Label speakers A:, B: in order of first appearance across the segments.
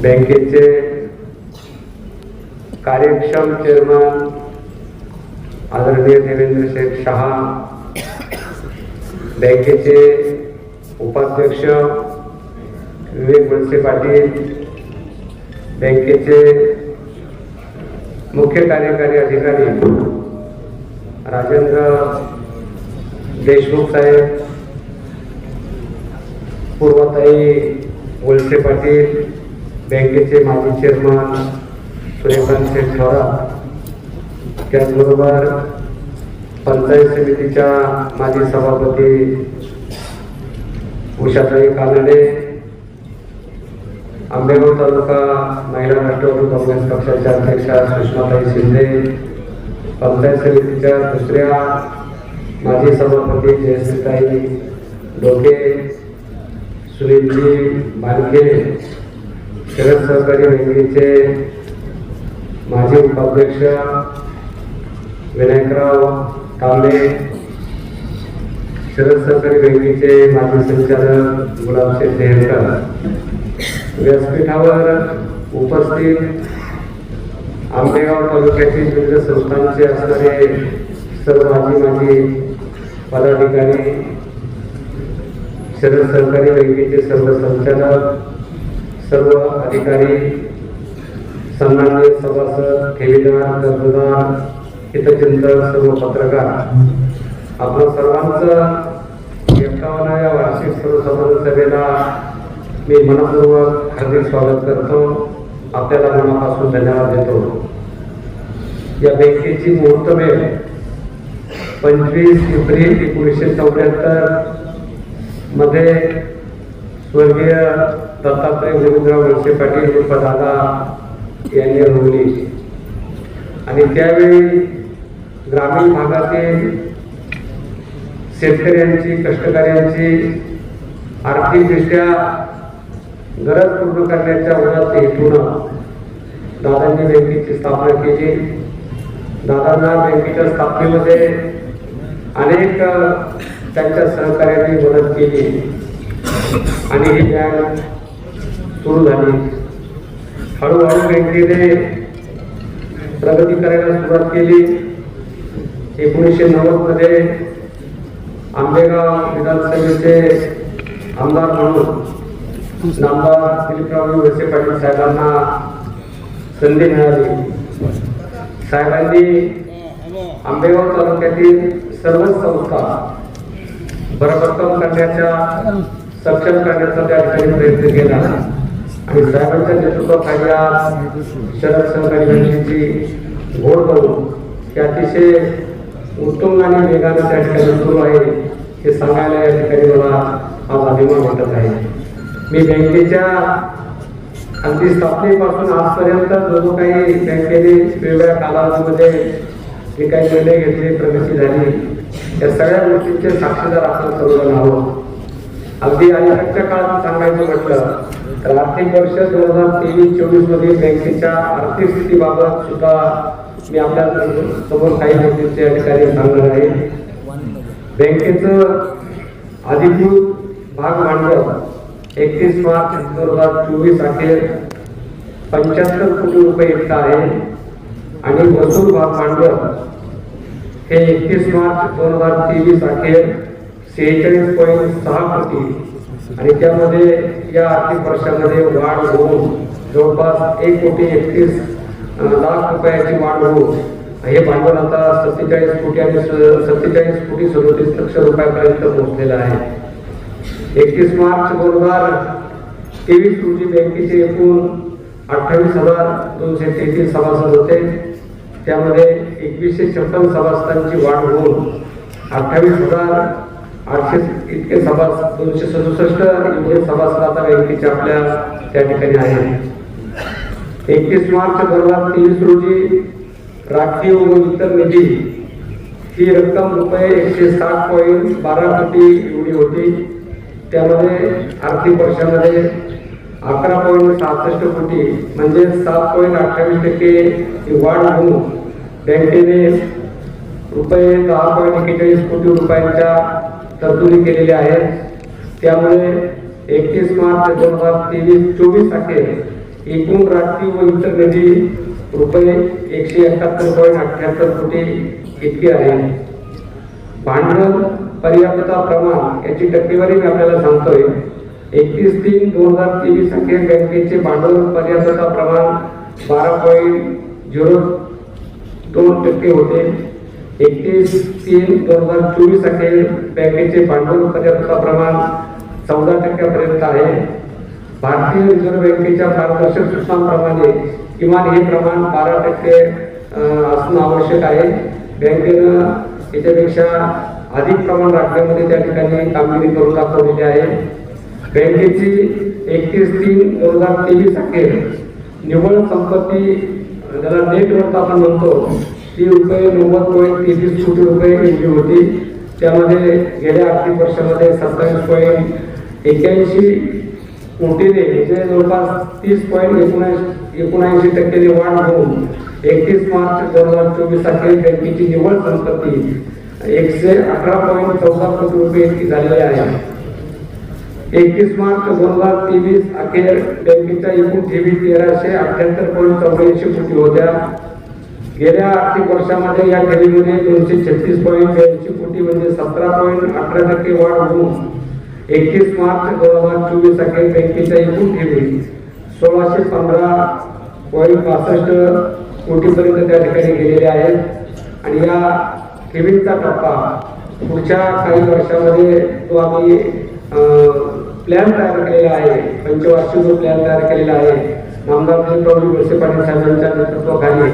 A: बँकेचे कार्यक्षम चेअरमन आदरणीय देवेंद्र शेठ शहा, बँकेचे उपाध्यक्ष विवेक वळसे पाटील, बँकेचे मुख्य कार्यकारी अधिकारी राजेंद्र देशमुख साहेब, पूर्वताई वळसे पाटील, बँकेचे माजी चेअरमन सूर्यकांत शेठ थोरात, त्याचबरोबर पंचायत समितीच्या माजी सभापती उषाताई कानडे, आंबेगाव तालुका महिला राष्ट्रवादी काँग्रेस पक्षाच्या अध्यक्षा सुषमाताई शिंदे, पंचायत समितीच्या दुसऱ्या माजी सभापती जयश्रीताई डोके, सुनीलजी बालके, शरद सहकारी बँकेचे माजी उपाध्यक्ष विनायकराव तांबे, शरद सहकारी बँकेचे माजी संचालक गुलाबशेठ देहरकर, व्यासपीठावर उपस्थित आंबेगाव तालुक्यातील विविध संस्थांचे असणारे सर्व माजी पदाधिकारी, शरद सहकारी बँकेचे सर्व संचालक, सर्व अधिकारी, सन्माननीय सभासद, ठेवीदार, कर्जदार, हितचिंतक, सर्व पत्रकार, आपण सर्वांचं 51व्या वार्षिक सर्वसाधारण सभेला मी मनपूर्वक हार्दिक स्वागत करतो. आपल्याला मनापासून धन्यवाद देतो. या बँकेची मुहूर्तमेढ 25 एप्रिल 1974 मध्ये स्वर्गीय दत्तात्रय गोविंदराव वळसे पाटील उर्फ दादा यांनी रवली आणि त्यावेळी ग्रामीण भागातील शेतकऱ्यांची, कष्टकऱ्यांची आर्थिकदृष्ट्या गरज पूर्ण करण्याच्या उद्देशाने हेतून दादांनी बँकेची स्थापना केली. दादांना बँकेच्या स्थापनेमध्ये अनेक त्यांच्या सहकार्याने मदत केली आणि ही बँक सुरू झाली. हळूहळू बँकेने प्रगती करायला सुरुवात केली. 1990 मध्ये आंबेगाव विधानसभेचे आमदार म्हणून नामदार दिलीपराव वळसे पाटील साहेबांना संधी मिळाली. साहेबांनी आंबेगाव तालुक्यातील सर्व संस्था बरभक्कम करण्याचा, सक्षम करण्याचा त्या ठिकाणी प्रयत्न केला आणि साहेबांच्या नेतृत्वाखाली आज शरद सहकारी बँकेची घोड करून हे अतिशय उत्तम आणि वेगाने त्या ठिकाणी सुरू आहे हे सांगायला या ठिकाणी मला आज अभिमान वाटत आहे. मी बँकेच्या अगदी स्थापनेपासून आजपर्यंत जो काही बँकेने वेगवेगळ्या कालावधीमध्ये जे काही निर्णय घेतले, प्रगती झाली, या सगळ्या गोष्टींचे साक्षीदार आपण सर्वजण आहोत. अगदी अलीकडच्या काळात सांगायचं म्हटलं तर आर्थिक वर्ष 2023-24 मधील बँकेच्या आर्थिक स्थितीबाबत सुद्धा मी आपल्या समोर काही गोष्टींचे या ठिकाणी सांगणार आहे. बँकेचं अधिकृत भाग भांडवल 31 मार्च 2024 अखेर 75 कोटी रुपये इतका आहे आणि वसूल भाग भांडवल हे 31 मार्च 2023 अखेर 46.6 कोटी आणि त्यामध्ये या आर्थिक वर्षामध्ये वाढ होऊन जवळपास 1,31 लाख रुपयाची वाढ होऊन हे भांडवल आता 47 कोटी आणि 47 कोटी 37 लक्ष रुपयापर्यंत पोहोचलेलं आहे. 31 मार्च 2023 रोजी बँकेचे एकूण 28,233 सभासद होते. त्यामध्ये 2156 सभासदांची वाढ होऊन 28,800 इतके सभासद, 267 एवढे सभासद आता बँकेचे आपल्या त्या ठिकाणी आहेत. 31 मार्च 2023 रोजी राखीव व इतर निधी ही रक्कम रुपये 160.12 कोटी एवढी होती. त्यामध्ये आर्थिक वर्षामध्ये 11.66 कोटी म्हणजे 7.28% वाढ होऊन बँकेने रुपये 10.41 कोटी रुपयांच्या तरतुदी केलेल्या आहेत. त्यामुळे 31 मार्च 2023-24 अखेर एकूण राखीव व इतर निधी रुपये 171.78 कोटी इतके आहे. भांडवल पर्याप्तता प्रमाण याची टक्केवारी मी आपल्याला सांगतोय. 31/3/2023 अखेर बँकेचे भांडवल पर्याप्तता प्रमाण 12.02% होते. 31/3/2024 अखेर बँकेचे भांडवल पर्याप्तता प्रमाण 14% पर्यंत आहे. भारतीय रिझर्व्ह बँकेच्या मार्गदर्शक सूचनांप्रमाणे किमान हे प्रमाण 12% असणं आवश्यक आहे. बँकेनं याच्यापेक्षा अधिक प्रमाण राखण्यामध्ये त्या ठिकाणी कामगिरी करून दाखवलेली आहे. बँकेची 31/3/2023 अखेर निव्वळ संपत्ती ज्याला नेट वर्थ आपण म्हणतो ती रुपये 90.33 कोटी रुपये एवढी होती. त्यामध्ये गेल्या आर्थिक वर्षामध्ये 27.81 कोटीने म्हणजे जवळपास 30.79% वाढ होऊन 31 मार्च 2024 अखेर बँकेची निव्वळ संपत्ती 118.14 कोटी रुपये इतकी झालेली आहे. 31 मार्च 2023 अखेर बँकेच्या एकूण ठेवी 1378.84 कोटी होत्या. गेल्या आर्थिक वर्षामध्ये या ठेवीमध्ये 236.82 कोटी म्हणजे 17.18% वाढ होऊन 31 मार्च 2024 अखेर बँकेच्या एकूण ठेवी 1615.62 कोटीपर्यंत त्या ठिकाणी गेलेल्या आहेत. आणि या ठेवींचा टप्पा पुढच्या काही वर्षामध्ये तो आम्ही प्लॅन तयार केलेला आहे. पंचवार्षिक जो प्लॅन तयार केलेला आहे नामदार दिलीपरावजी वळसे पाटील साहेबांच्या नेतृत्वाखाली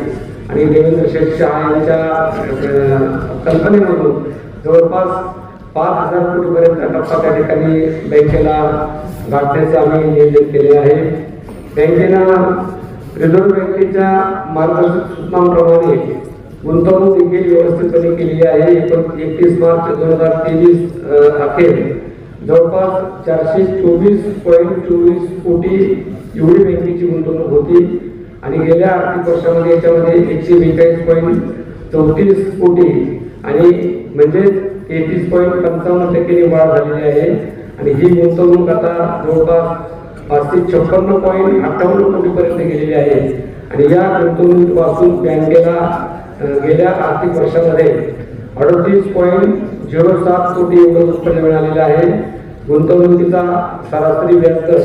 A: आणि देवेंद्र शेठ शहा यांच्या कल्पनेमधून जवळपास 5,000 कोटीपर्यंत टप्पा त्या ठिकाणी बँकेला गाठण्याचे आम्ही नियोजन केले आहे. बँकेनं रिझर्व्ह बँकेच्या मार्गदर्शक सूचनांप्रमाणे गुंतवणूक देखील व्यवस्थितपणे केलेली आहे. 31 मार्च 2023 अखेर जवळपास 424.24 कोटी एवढी बँकेची गुंतवणूक होती. आणि गेल्या आर्थिक वर्षामध्ये याच्यामध्ये 142.34 कोटी आणि म्हणजे 33.55% वाढ झालेली आहे. आणि ही गुंतवणूक आता जवळपास 556.58 कोटीपर्यंत गेलेली आहे. आणि या गुंतवणुकीपासून बँकेला गेल्या आर्थिक वर्षामध्ये 38.07 कोटी एवढं उत्पन्न मिळालेलं आहे. गुंतवणुकीचा सरासरी व्याजदर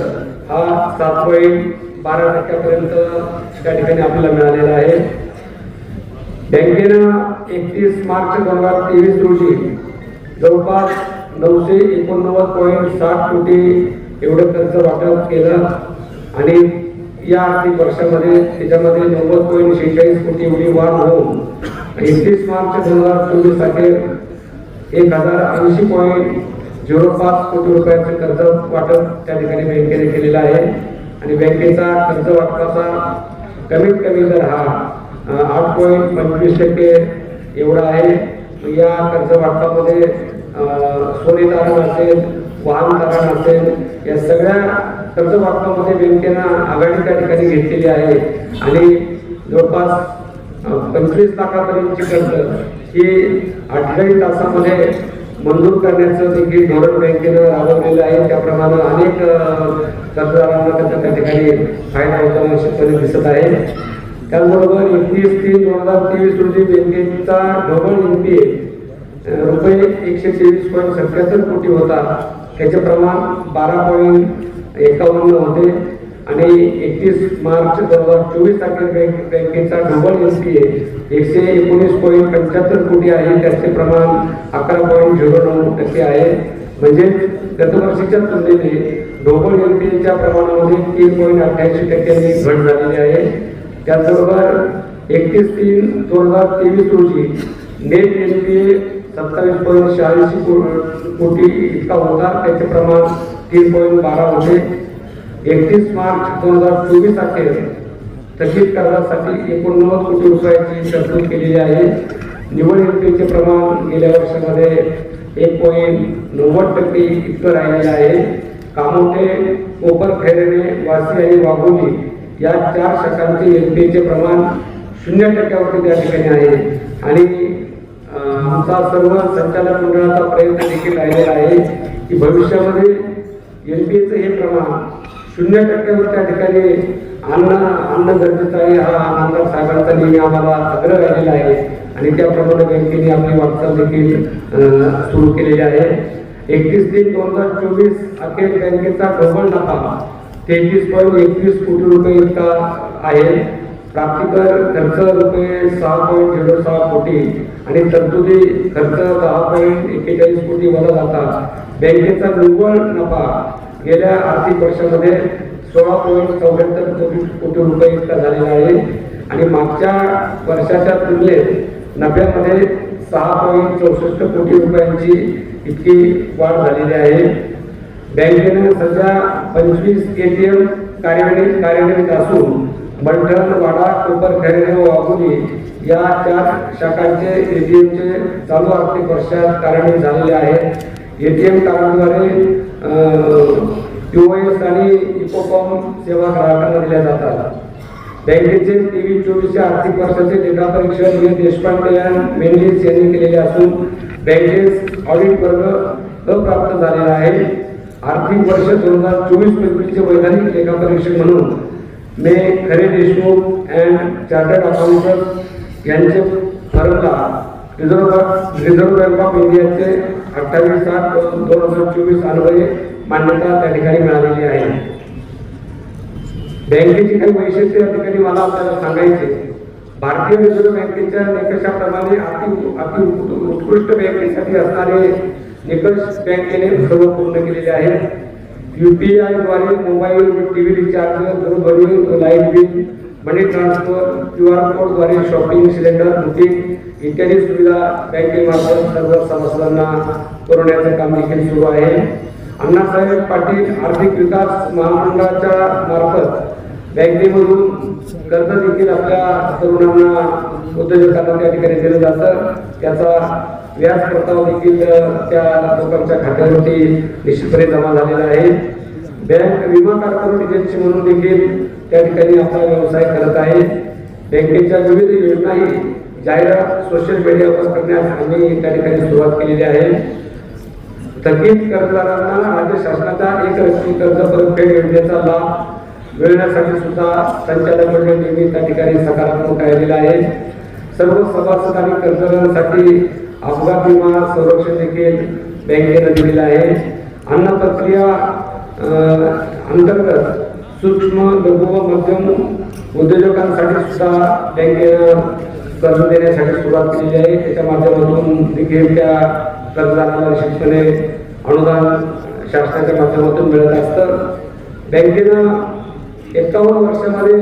A: हा 7.12% त्या ठिकाणी आपल्याला मिळालेला आहे. बँकेनं 31 मार्च 2023 रोजी जवळपास 989.60 कोटी एवढं कर्ज वाटप केलं. आणि या आर्थिक वर्षामध्ये त्याच्यामध्ये 90.46 कोटी एवढी वाढ होऊन 31 मार्च 2024 अखेर 1080.05 कोटी रुपयाचे कर्ज वाटप त्या ठिकाणी बँकेने केलेलं आहे. आणि बँकेचा कर्ज वाटपाचा कमीत कमी दर हा 8.25% एवढा आहे. या कर्ज वाटपामध्ये सोने तारण असेल, वाहन तारण असेल, या सगळ्या कर्ज वाटपामध्ये बँकेनं आघाडी त्या ठिकाणी घेतलेली आहे. आणि जवळपास 25 लाखापर्यंतची कर्ज ही 48 तासामध्ये मंजूर करण्याचं देखील धोरण बँकेनं राबवलेलं आहे. त्याप्रमाणे अनेक कर्जदारांना त्याचा त्या ठिकाणी फायदा होताना निश्चितपणे दिसत आहे. त्याचबरोबर 31/3/2023 रोजी बँकेचा ढोबळ NPA रुपये 123.77 कोटी होता. त्याचे प्रमाण 12.51 होते. आणि 31 मार्च 2024 अखेर बँकेचा ढोबळ NPA 119.75 कोटी आहे. त्याचे प्रमाण 11.09% आहे. म्हणजे गत वर्षीच्या तुलनेने ढोबळ NPAच्या प्रमाणामध्ये 3.88% घट झालेली आहे. त्याचबरोबर 31/3/2023 रोजी नेट NPA 27.86 कोटी इतका होता. त्याचे प्रमाण 3.12 होते. 31 मार्च 2024 अखेर थकीत कर्जासाठी 89 कोटी रुपयाची तरतूद केलेली आहे. निव्वळ NPAचे प्रमाण गेल्या वर्षामध्ये 1.90% इतकं राहिलेलं आहे. कामोठे, कोपरखैरणे, वासी आणि वाघोली या 4 शाखांचे NPAचे प्रमाण 0% त्या ठिकाणी आहे. आणि आमचा सर्व संचालक मंडळाचा प्रयत्न देखील राहिलेला आहे की भविष्यामध्ये NPAचं हे प्रमाण 0% त्या ठिकाणी आणणं गरजेचं आहे हा आमदार साहेबांचा नेहमी आम्हाला आग्रह राहिलेला आहे आणि त्याप्रमाणे बँकेने आपली वाटचाल देखील सुरू केलेली आहे. 31/3/2024 अखेर बँकेचा ढोबळ नफा 33.21 कोटी रुपये इतका आहे. प्राप्तिकर खर्च रुपये 6.06 कोटी आणि तरतुदी खर्च 10.41 कोटी वजा जातात. बँकेचा निव्वळ नफा गेल्या आर्थिक वर्षामध्ये 16.74 कोटी रुपये इतका झालेला आहे आणि मागच्या वर्षाच्या तुलनेत नफ्यामध्ये 6.64 कोटी रुपयांची इतकी वाढ झालेली आहे. बँकेने सध्या 25 ATM कार्यान्वित असून मलठण, वाडा, कोपरखैरणे व वाघोली या 4 शाखांचे ATMचे चालू आर्थिक वर्षात कार्यान्वित झालेले आहेत. ATM कार्डाद्वारे POS आणि इकोकॉम सेवा ग्राहकांना दिल्या जातात. बँकेचे 23-24 आर्थिक वर्षाचे लेखा परीक्षण V. देशपांडे आणि मेंडिस यांनी केलेले असून बँकेस ऑडिट वर्ग अप्राप्त झालेला आहे. आर्थिक वर्ष 2024-25 वैधानिक लेखा परीक्षक म्हणून मे खरे देशमुख अँड चार्टर्ड अकाउंटंट यांचे फर्मला रिझर्व्ह बँक ऑफ इंडियाचे 28/7/2024 अन्वये मान्यता त्या ठिकाणी मिळालेली आहे. बँकेची काही वैशिष्ट्ये या ठिकाणी मला आपल्याला सांगायचे. भारतीय रिझर्व्ह बँकेच्या निकषाप्रमाणे अति उत्कृष्ट बँकेसाठी असणारे निकष बँकेने सर्व पूर्ण केलेले आहेत. UPI द्वारे मोबाईल TV रिचार्ज, दूरध्वनी, लाईट बिल, मनी ट्रान्सफर, QR कोड द्वारे शॉपिंग, सिलेंडर बुकिंग इत्यादी सुविधा बँकेमार्फत सर्व सभासदांना पुरवण्याचे काम देखील सुरू आहे. अण्णासाहेब पाटील आर्थिक विकास महामंडळाच्या मार्फत बँकेमधून कर्ज देखील आपल्या तरुणांना, उद्योजकांना त्या ठिकाणी दिलं जातं. त्याचा व्याज परतावा देखील त्या लोकांच्या खात्यावरती निश्चितपणे जमा झालेला आहे. बँक विमा कॉर्पोरेट एजन्सी म्हणून देखील त्या ठिकाणी आपला व्यवसाय करत आहे. बँकेच्या विविध योजनाही जाहिरात सोशल मीडियावर करण्यास आम्ही त्या ठिकाणी सुरुवात केलेली आहे. थकीत कर्जदारांना राज्य शासनाच्या एकरकमी कर्ज परतफेड योजनेचा लाभ मिळण्यासाठी सुद्धा संचालक मंडळ नेहमी त्या ठिकाणी सकारात्मक राहिलेला आहे. सर्व सभासद आणि कर्जदारांसाठी अपघात विमा संरक्षण देखील बँकेने दिलेलं आहे. अन्न प्रक्रिया अंतर्गत सूक्ष्म, लघु व मध्यम उद्योजकांसाठी सुद्धा बँकेनं कर्ज देण्यासाठी सुरुवात केलेली आहे. त्याच्या माध्यमातून देखील त्या कर्जदारांना निश्चितपणे अनुदान शासनाच्या माध्यमातून मिळत असतं. बँकेनं 51 वर्षामध्ये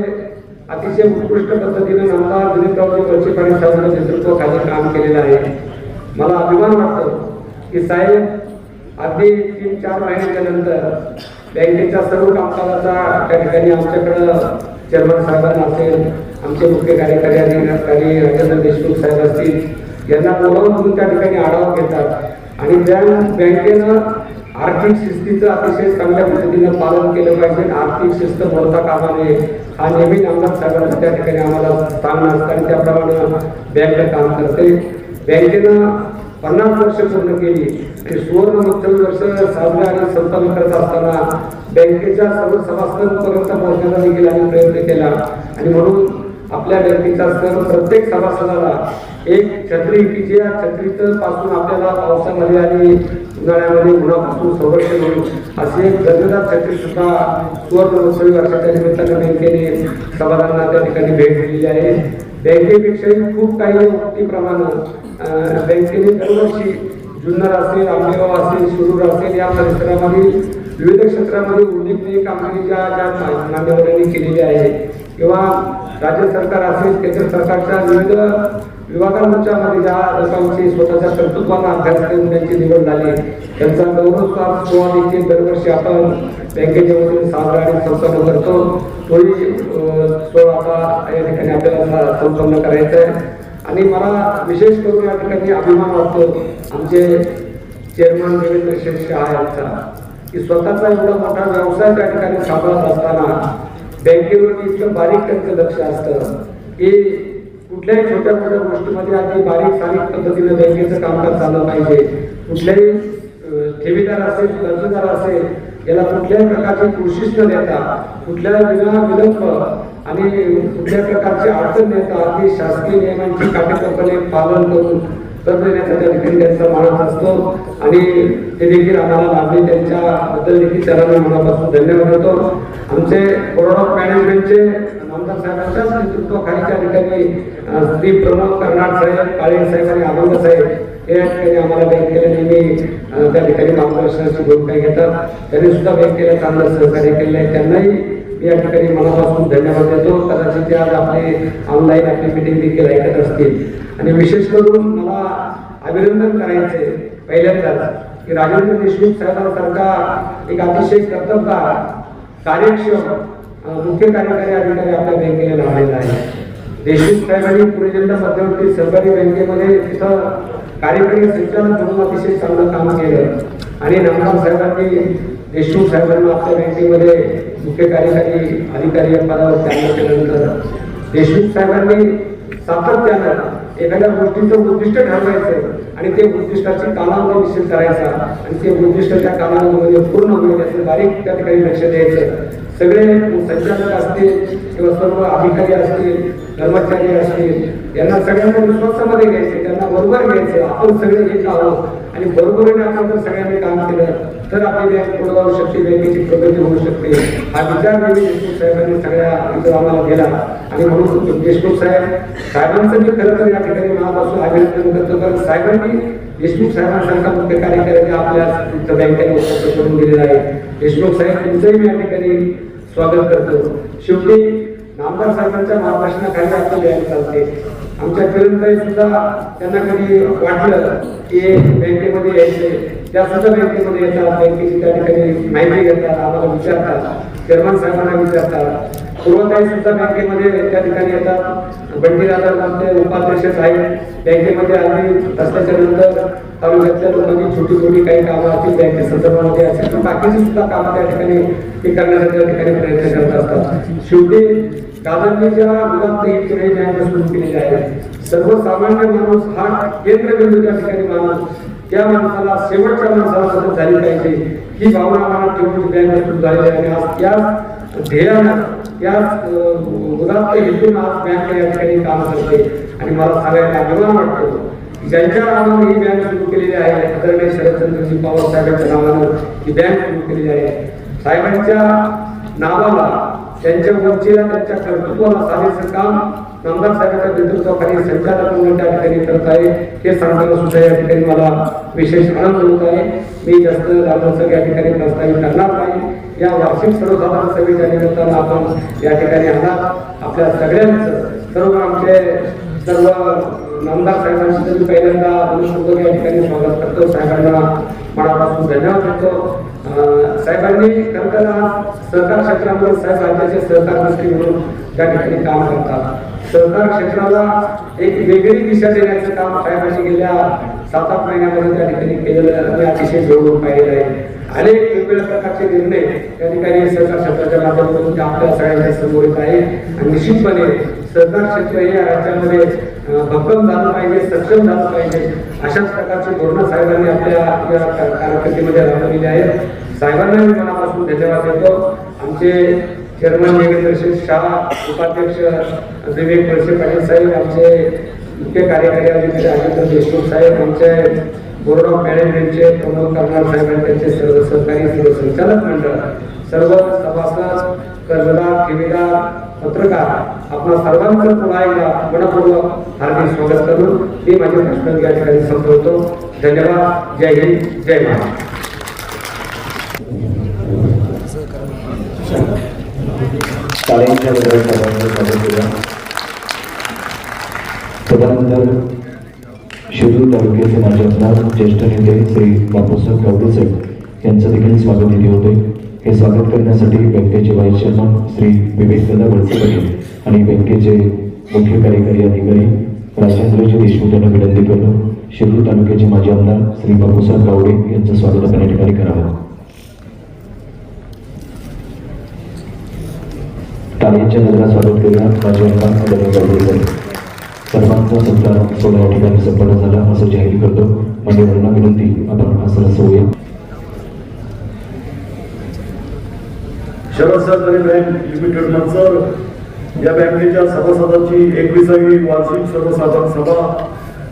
A: अतिशय उत्कृष्ट पद्धतीने आमदार दिलीपरावजी वळसे पाटील साहेबांच्या नेतृत्वाखाली काम केलेलं आहे. मला अभिमान वाटतो की साहेब अगदी 3-4 महिन्याच्या नंतर बँकेच्या सर्व कामकाजाचा त्या ठिकाणी आमच्याकडं चेअरमन साहेबांना असेल, आमचे मुख्य कार्यकारी अधिकारी राजेंद्र देशमुख साहेब असतील यांना बोलावून त्या ठिकाणी आढावा घेतात आणि बँकेनं आर्थिक शिस्तीचं अतिशय चांगल्या पद्धतीनं पालन केलं पाहिजे. आर्थिक शिस्त मोडता कामा नये हा नेहमी आमदार साहेबांचा त्या ठिकाणी आम्हाला सांगणं असतं आणि त्याप्रमाणे बँक काम करते. बँकेनं 50 वर्ष पूर्ण केली आणि सुवर्ण महोत्सवी वर्ष साजरा आणि संपन्न करत असताना बँकेच्या सर्व सभासदांपर्यंत पोहोचण्याचा देखील आम्ही प्रयत्न केला आणि म्हणून आपल्या बँकेचा सर्व प्रत्येक सभासदाला एक छत्री की ज्या छत्रीचं पासून आपल्याला पावसामध्ये आणि उन्हाळ्यामध्ये उन्हापासून संरक्षण होईल अशी एक दर्जेदार छत्री सुद्धा सुवर्ण महोत्सवी वर्षाच्या निमित्तानं बँकेने सभासदांना त्या ठिकाणी भेट दिलेली आहे. बँकेपेक्षाही खूप काही मोठीप्रमाणे बँकेने दरवर्षी जुन्नर असेल, आंबेगाव असेल, शिरूर असेल या परिसरामध्ये विविध क्षेत्रामध्ये उल्लेखनीय कामगिरीच्या ज्या मान्यवरांनी केलेली आहे किंवा राज्य सरकार असेल, केंद्र सरकारच्या विविध विभागांच्यामध्ये ज्या लोकांची स्वतःच्या कर्तृत्वाचा अभ्यास करून त्यांची निवड झाली त्यांचा गौरव सोहळा देखील दरवर्षी आपण बँकेच्या वतीने साजरा आणि संपन्न करतो. तोही सोहळा आता या ठिकाणी आपल्याला संपन्न करायचा आहे आणि मला विशेष करून या ठिकाणी अभिमान वाटतो आमचे चेअरमन देवेंद्र शेठ शहा यांचा की स्वतःचा एवढा मोठा व्यवसाय त्या ठिकाणी सांभाळत असताना बँकेवर इतकं बारीक त्यांचं लक्ष असतं की कुठल्याही छोट्या मोठ्या गोष्टीमध्ये अगदी बारीक सारीक पद्धतीने बँकेचं कामकाज चाललं पाहिजे. कुठल्याही ठेवीदार असेल, कर्जदार असेल याला कुठल्याही प्रकारची कोशिश न देता, कुठल्याही विलंब आणि कुठल्याही प्रकारची अडचण देता अगदी शासकीय नियमांची काटेकोरपणे पालन करून तर देण्याचा त्या ठिकाणी त्यांचा मानस असतो आणि ते देखील आम्हाला लाभले, त्यांच्याबद्दल देखील त्यांना मनापासून धन्यवाद देतो. आमचे बोर्ड ऑफ मॅनेजमेंटचे आमदार साहेबांच्याच नेतृत्वाखाली त्या ठिकाणी श्री प्रमोद कर्नाड साहेब, काळे साहेब आणि आनंद साहेब हे या ठिकाणी आम्हाला बँकेला नेहमी त्या ठिकाणी मार्गदर्शनाची भूमिका घेतात. त्यांनी सुद्धा बँकेला चांगलं सहकार्य केलं आहे, त्यांनाही या ठिकाणी मनापासून धन्यवाद देतो. कदाचित ते आज आपले ऑनलाईन आपली मीटिंग देखील ऐकत असतील आणि विशेष करून मला अभिनंदन करायचे पहिल्यांदाच की राजेंद्र देशमुख साहेबांसारखा एक अतिशय कर्तबगार कार्यक्षम मुख्य कार्यकारी अधिकारी आपल्या बँकेला लाभलेला आहे. देशमुख साहेबांनी पुणे जिल्हा मध्यवर्ती सहकारी बँकेमध्ये तिथं कार्यकारी संचालक म्हणून अतिशय चांगलं काम केलं आणि नामदार साहेबांनी देशमुख साहेबांना आपल्या बँकेमध्ये मुख्य कार्यकारी अधिकारी या पदावर चांगलं केल्यानंतर देशमुख साहेबांनी सातत्यानं एखाद्या गोष्टीचं उद्दिष्ट ठरवायचं आणि ते उद्दिष्टाची कालावधी निश्चित करायचा आणि ते उद्दिष्ट त्या कालावधीमध्ये पूर्ण होईल याचं बारीक त्या ठिकाणी लक्ष द्यायचं. सगळे संचालक असतील किंवा सर्व अधिकारी असतील, कर्मचारी असतील, यांना सगळ्यांना विश्वासामध्ये घ्यायचे, त्यांना बरोबर घ्यायचं. आपण सगळे एक आहोत आणि बरोबरीने आपण जर सगळ्यांनी काम केलं तर आपली बँक पुढे जाऊ शकते, बँकेची प्रगती होऊ शकते. हा विचार देशमुख साहेबांनी सगळ्या इथं आम्हाला दिला आणि म्हणून देशमुख साहेबांचं मी खरं तर या ठिकाणी मनापासून अभिनंदन करतो. कारण साहेबांनी देशमुख साहेबांसारखा मुख्य कार्यकारी आपल्या बँकेने उपलब्ध करून दिलेला आहे. देशमुख साहेब तुमचंही मी या ठिकाणी स्वागत करतो. शेवटी नामदार साहेबांच्या मार्गदर्शनाखाली आपलं बँक चालते. आमच्या किरणताई सुद्धा त्यांना कधी वाटलं की बँकेमध्ये यायचे, त्या सुद्धा बँकेमध्ये येतात, बँकेची त्या ठिकाणी माहिती घेतात, आम्हाला विचारतात, चेअरमन साहेबांना विचारतात. पूर्वताई सुद्धा बँकेमध्ये त्या ठिकाणी येतात. बंटीदादा आमचे उपाध्यक्ष साहेब बँकेमध्ये आली असल्याच्या नंतर तालुक्यातल्या लोकांची छोटी छोटी काही कामं असतील बँके संदर्भामध्ये असेल तर बाकीची सुद्धा कामं त्या ठिकाणी ते करण्यासाठी त्या ठिकाणी प्रयत्न करत असतात. शेवटी गांधींच्या मुलांचे ही पुणे बँक सुरू केलेली आहे. सर्वसामान्य माणूस हा केंद्रबिंदू त्या ठिकाणी माणूस त्या माणसाला शेवटच्या माणसाला मदत झाली पाहिजे ही भावना मला ठेवून बँक सुरू झालेली आहे. आज त्याच ध्येयानं त्याच उदात्त हेतून आज बँक या ठिकाणी काम करते आणि मला सगळ्यांना अभिमान वाटतो ज्यांच्या नावानं ही बँक सुरू केलेली आहे. आदरणीय शरदचंद्रजी पवार साहेबांच्या नावानं ही बँक सुरू केलेली आहे. साहेबांच्या नावाला, त्यांच्या उंचीला, त्यांच्या कर्तृत्वाला साधेचं काम नामदार साहेबांच्या नेतृत्वाखाली संचालक म्हणून त्या ठिकाणी करत आहे. हे सांगताना सुद्धा या ठिकाणी मला विशेष आनंद होत आहे. मी जास्त लांबसर या ठिकाणी प्रस्तावित करणार नाही. या वार्षिक सर्वसाधारण सभेच्या निमित्तानं आपण या ठिकाणी आहात. आपल्या सगळ्यांचं सर्व आमचे सर्व नामदार साहेबांचं मी पहिल्यांदा मनपूर्वक या ठिकाणी स्वागत करतो. साहेबांना मनापासून धन्यवाद देतो. साहेबांनी खरं तर सहकार क्षेत्रामध्ये साहेब राज्याचे सहकार मंत्री म्हणून त्या ठिकाणी काम करतात. सहकार क्षेत्राला एक वेगळी दिशा देण्याचं काम साहेबांनी गेल्या 7-8 महिन्यामध्ये त्या ठिकाणी केलेलं मी अतिशय जवळून पाहिलेलं आहे. अनेक वेगवेगळ्या प्रकारचे निर्णय त्या ठिकाणी सहकार क्षेत्राच्या माध्यमातून आपल्या सगळ्यांच्या समोर येत आहे आणि निश्चितपणे सहकार क्षेत्र हे राज्यामध्ये भक्कम झालं पाहिजे, सक्षम झालं पाहिजे अशाच प्रकारची धोरणं साहेबांनी आपल्या या कारकिर्दीमध्ये राबवलेली आहेत. साहेबांना मी मनापासून धन्यवाद देतो. आमचे चेअरमन योगेंद्रशेठ शाह, उपाध्यक्ष विवेक वळसे पाटील साहेब, आमचे मुख्य कार्यकारी अधिकारी राजेंद्र देशमुख साहेब, आमचे बोर्ड ऑफ मॅनेजमेंटचे प्रमोद कर्नाड साहेब आणि त्यांचे सर्व सहकारी सर्व संचालक मंडळ, सर्व सभासद, कर्जदार, ठेवीदार, पत्रकार, आपल्या सर्वांचं पुन्हा एकदा मनपूर्वक हार्दिक स्वागत करून मी माझे प्रश्न या ठिकाणी संपवतो. धन्यवाद. जय हिंद, जय महाराष्ट्र.
B: तदनंतर शिरूर तालुक्याचे माजी आमदार ज्येष्ठ नेते श्री बापूसाहेब गावडे साहेब यांचं देखील स्वागत इथे होते. हे स्वागत करण्यासाठी बँकेचे व्हाईस चेअरमन श्री विवेकदादा वळसे पाटील आणि बँकेचे मुख्य कार्यकारी अधिकारी राजेंद्रजी देशमुख यांना विनंती करतो शिरूर तालुक्याचे माजी आमदार श्री बापूसाहेब गावडे यांचं स्वागत आपण या ठिकाणी करावं. टाळ्यांच्या नजरा स्वागत करूया माजी आमदार आदरणीय गावडे साहेब. सर्वांचा सत्कार सोहळा या ठिकाणी संपन्न झाला असं जाहीर करतो. मान्यवरांना विनंती आपण आसनास होऊया.
C: शरद सहकारी बँक लिमिटेड मनसर या बँकेच्या सभासदांची 21वी वार्षिक सर्वसाधारण सभा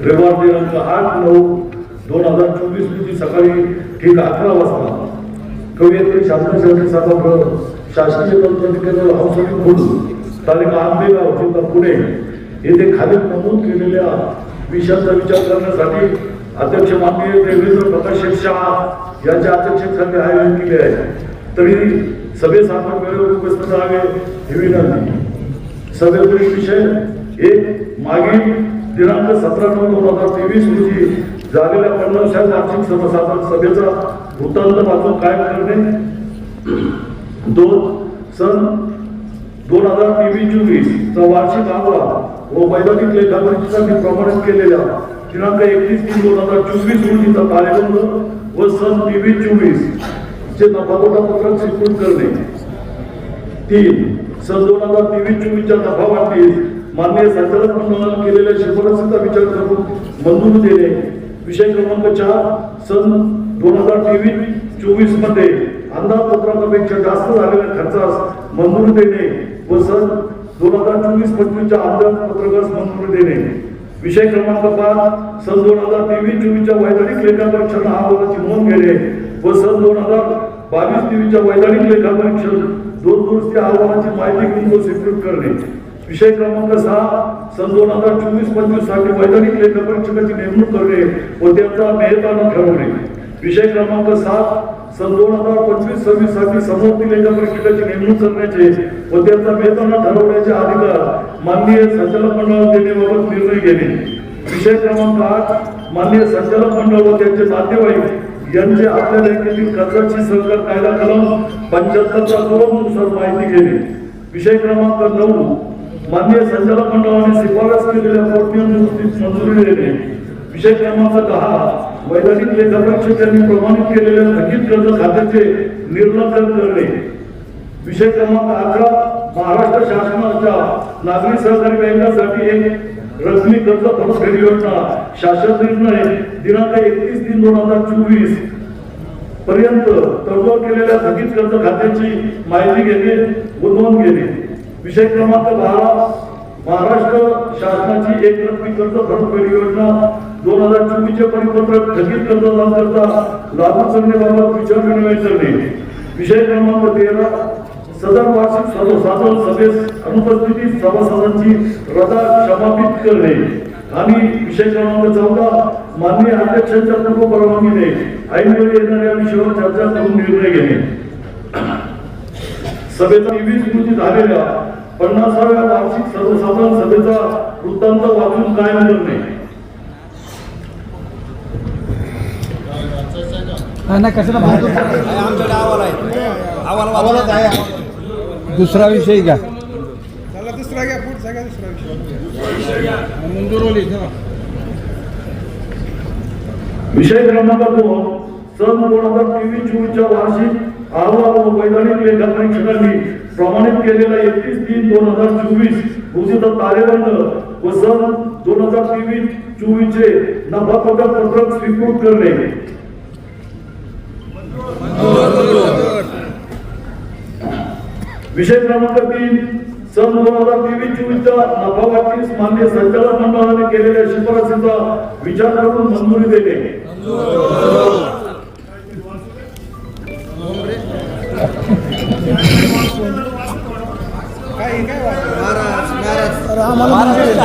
C: रविवार दिनांक 8/9/2024 रोजी सकाळी ठीक 11 वाजता कवयित्री शांतशास्त्री सभागृह शासकीय तंत्रज्ञान औषधी म्हणून तालुका आंबेगाव जिल्हा पुणे येथे खाली नमूद केलेल्या विषयांचा विचार करण्यासाठी अध्यक्ष माननीय देवेंद्र प्रकाश शाह यांच्या अध्यक्षतेखाली आयोजन केले आहे. तरी सभेस आपण वेळेवर उपस्थित राहावे ही विनंती. सभेतील विषय एक मागील दिनांक 17/9/2023 रोजी झालेल्या 50व्या वार्षिक सर्वसाधारण सभेचा वृत्तांत वाचून कायम करणे. 2 सन 2023-24 चा वार्षिक अहवाल व वैधानिक लेखापरीक्षेसाठी प्रमाणित केलेल्या दिनांक 31/3/2024 रोजीचा ताळेबंद व सन 23-24 चे नफा-तोटा पत्रक स्वीकृत करणे. 3 सन 2023-24 च्या नफा वाटणीस माननीय संचालक मंडळाने केलेल्या शिफारसीचा विचार करून मंजुरी देणे. विषय क्रमांक 4 सन 2023-24 मध्ये अंदाजपत्रकापेक्षा जास्त झालेल्या खर्चास मंजुरी देणे व सन 2024-25 च्या अंदाजपत्रकास मंजुरी देणे. विषय क्रमांक 5 सन 2023-24 च्या वैधानिक लेखापरीक्षण अहवालाची नोंद घेणे व सन 2022-23 च्या वैधानिक लेखापरीक्षण 2 दुरुस्ती अहवालाची माहिती घेऊन व स्वीकृत करणे. विषय क्रमांक 6 सन 2024-25 साठी वैधानिक लेखापरीक्षकाची नेमणूक करणे व त्यांचा मेहताना ठरवणे. विषय क्रमांक 7 सन 2025-26 साठी समवर्ती लेखापरीक्षकाची नेमणूक करण्याचे व त्यांचा मेहताना ठरवण्याचे अधिकार माननीय संचालक मंडळाला देण्याबाबत निर्णय घेणे. विषय क्रमांक 8 माननीय संचालक मंडळ व त्यांचे नातेवाईक यांचे आपल्या बँकेतील कर्जाची सहकार कायदा कलम 75 नुसार माहिती घेणे. विषय क्रमांक 9 माननीय संचालक मंडळाने शिफारस केलेल्या पोर्टल दुरुस्तीस मंजुरी देणे. विषय क्रमांक 10 वैधानिक लेखापरीक्षकांनी प्रमाणित केलेल्या थकीत कर्ज खात्याचे निर्लंबन करणे. विषय क्रमांक 11 महाराष्ट्र शासनाच्या नागरी सहकारी बँकांसाठी एक रकमी कर्ज परतफेड योजना शासन निर्णय दिनांक 31/3/2024 पर्यंत तरतूद केलेल्या थकीत कर्ज खात्याची माहिती घेणे व नोंद घेणे. विषय क्रमांक 12 महाराष्ट्र शासनाची एक रकमी कर्ज परतफेड योजना 2024 चे परिपत्रक थकीत कर्जदारांकरता लागू करण्याबाबत विचार विनिमय करणे. विषय क्रमांक 13 सदर वार्षिक सर्वसाधारण सभेस अनुपस्थितीत सभासदांची रजा क्षमापित करणे. आणि विषय क्रमांक 14 माननीय अध्यक्षांच्या पूर्व परवानगीने ऐनवेळी येणाऱ्या विषयावर चर्चा करून निर्णय घेणे. सभेचा 23 रोजी झालेल्या 50व्या वार्षिक सर्वसाधारण सभेचा वृत्तांत वाचून कायम करणे.
D: दुसरा विषय घ्या.
E: दुसरा घ्या. पुढचा घ्या. दुसरा विषय मंजूर होईल.
C: विषय क्रमांक 2 सन 2023-24 च्या वार्षिक अहवाल व वैधानिक लेखापरीक्षकांनी प्रमाणित केलेला 31/3/2024 रोजीचा ताळेबंद व सन 2023-24 चे नफा-तोटा पत्रक स्वीकृत करणे. विषय क्रमांक 3 सन 2023-24 च्या नफा वाटणीस मान्य संचालक मंडळाने केलेल्या शिफारसीचा विचार करून मंजुरी देणे.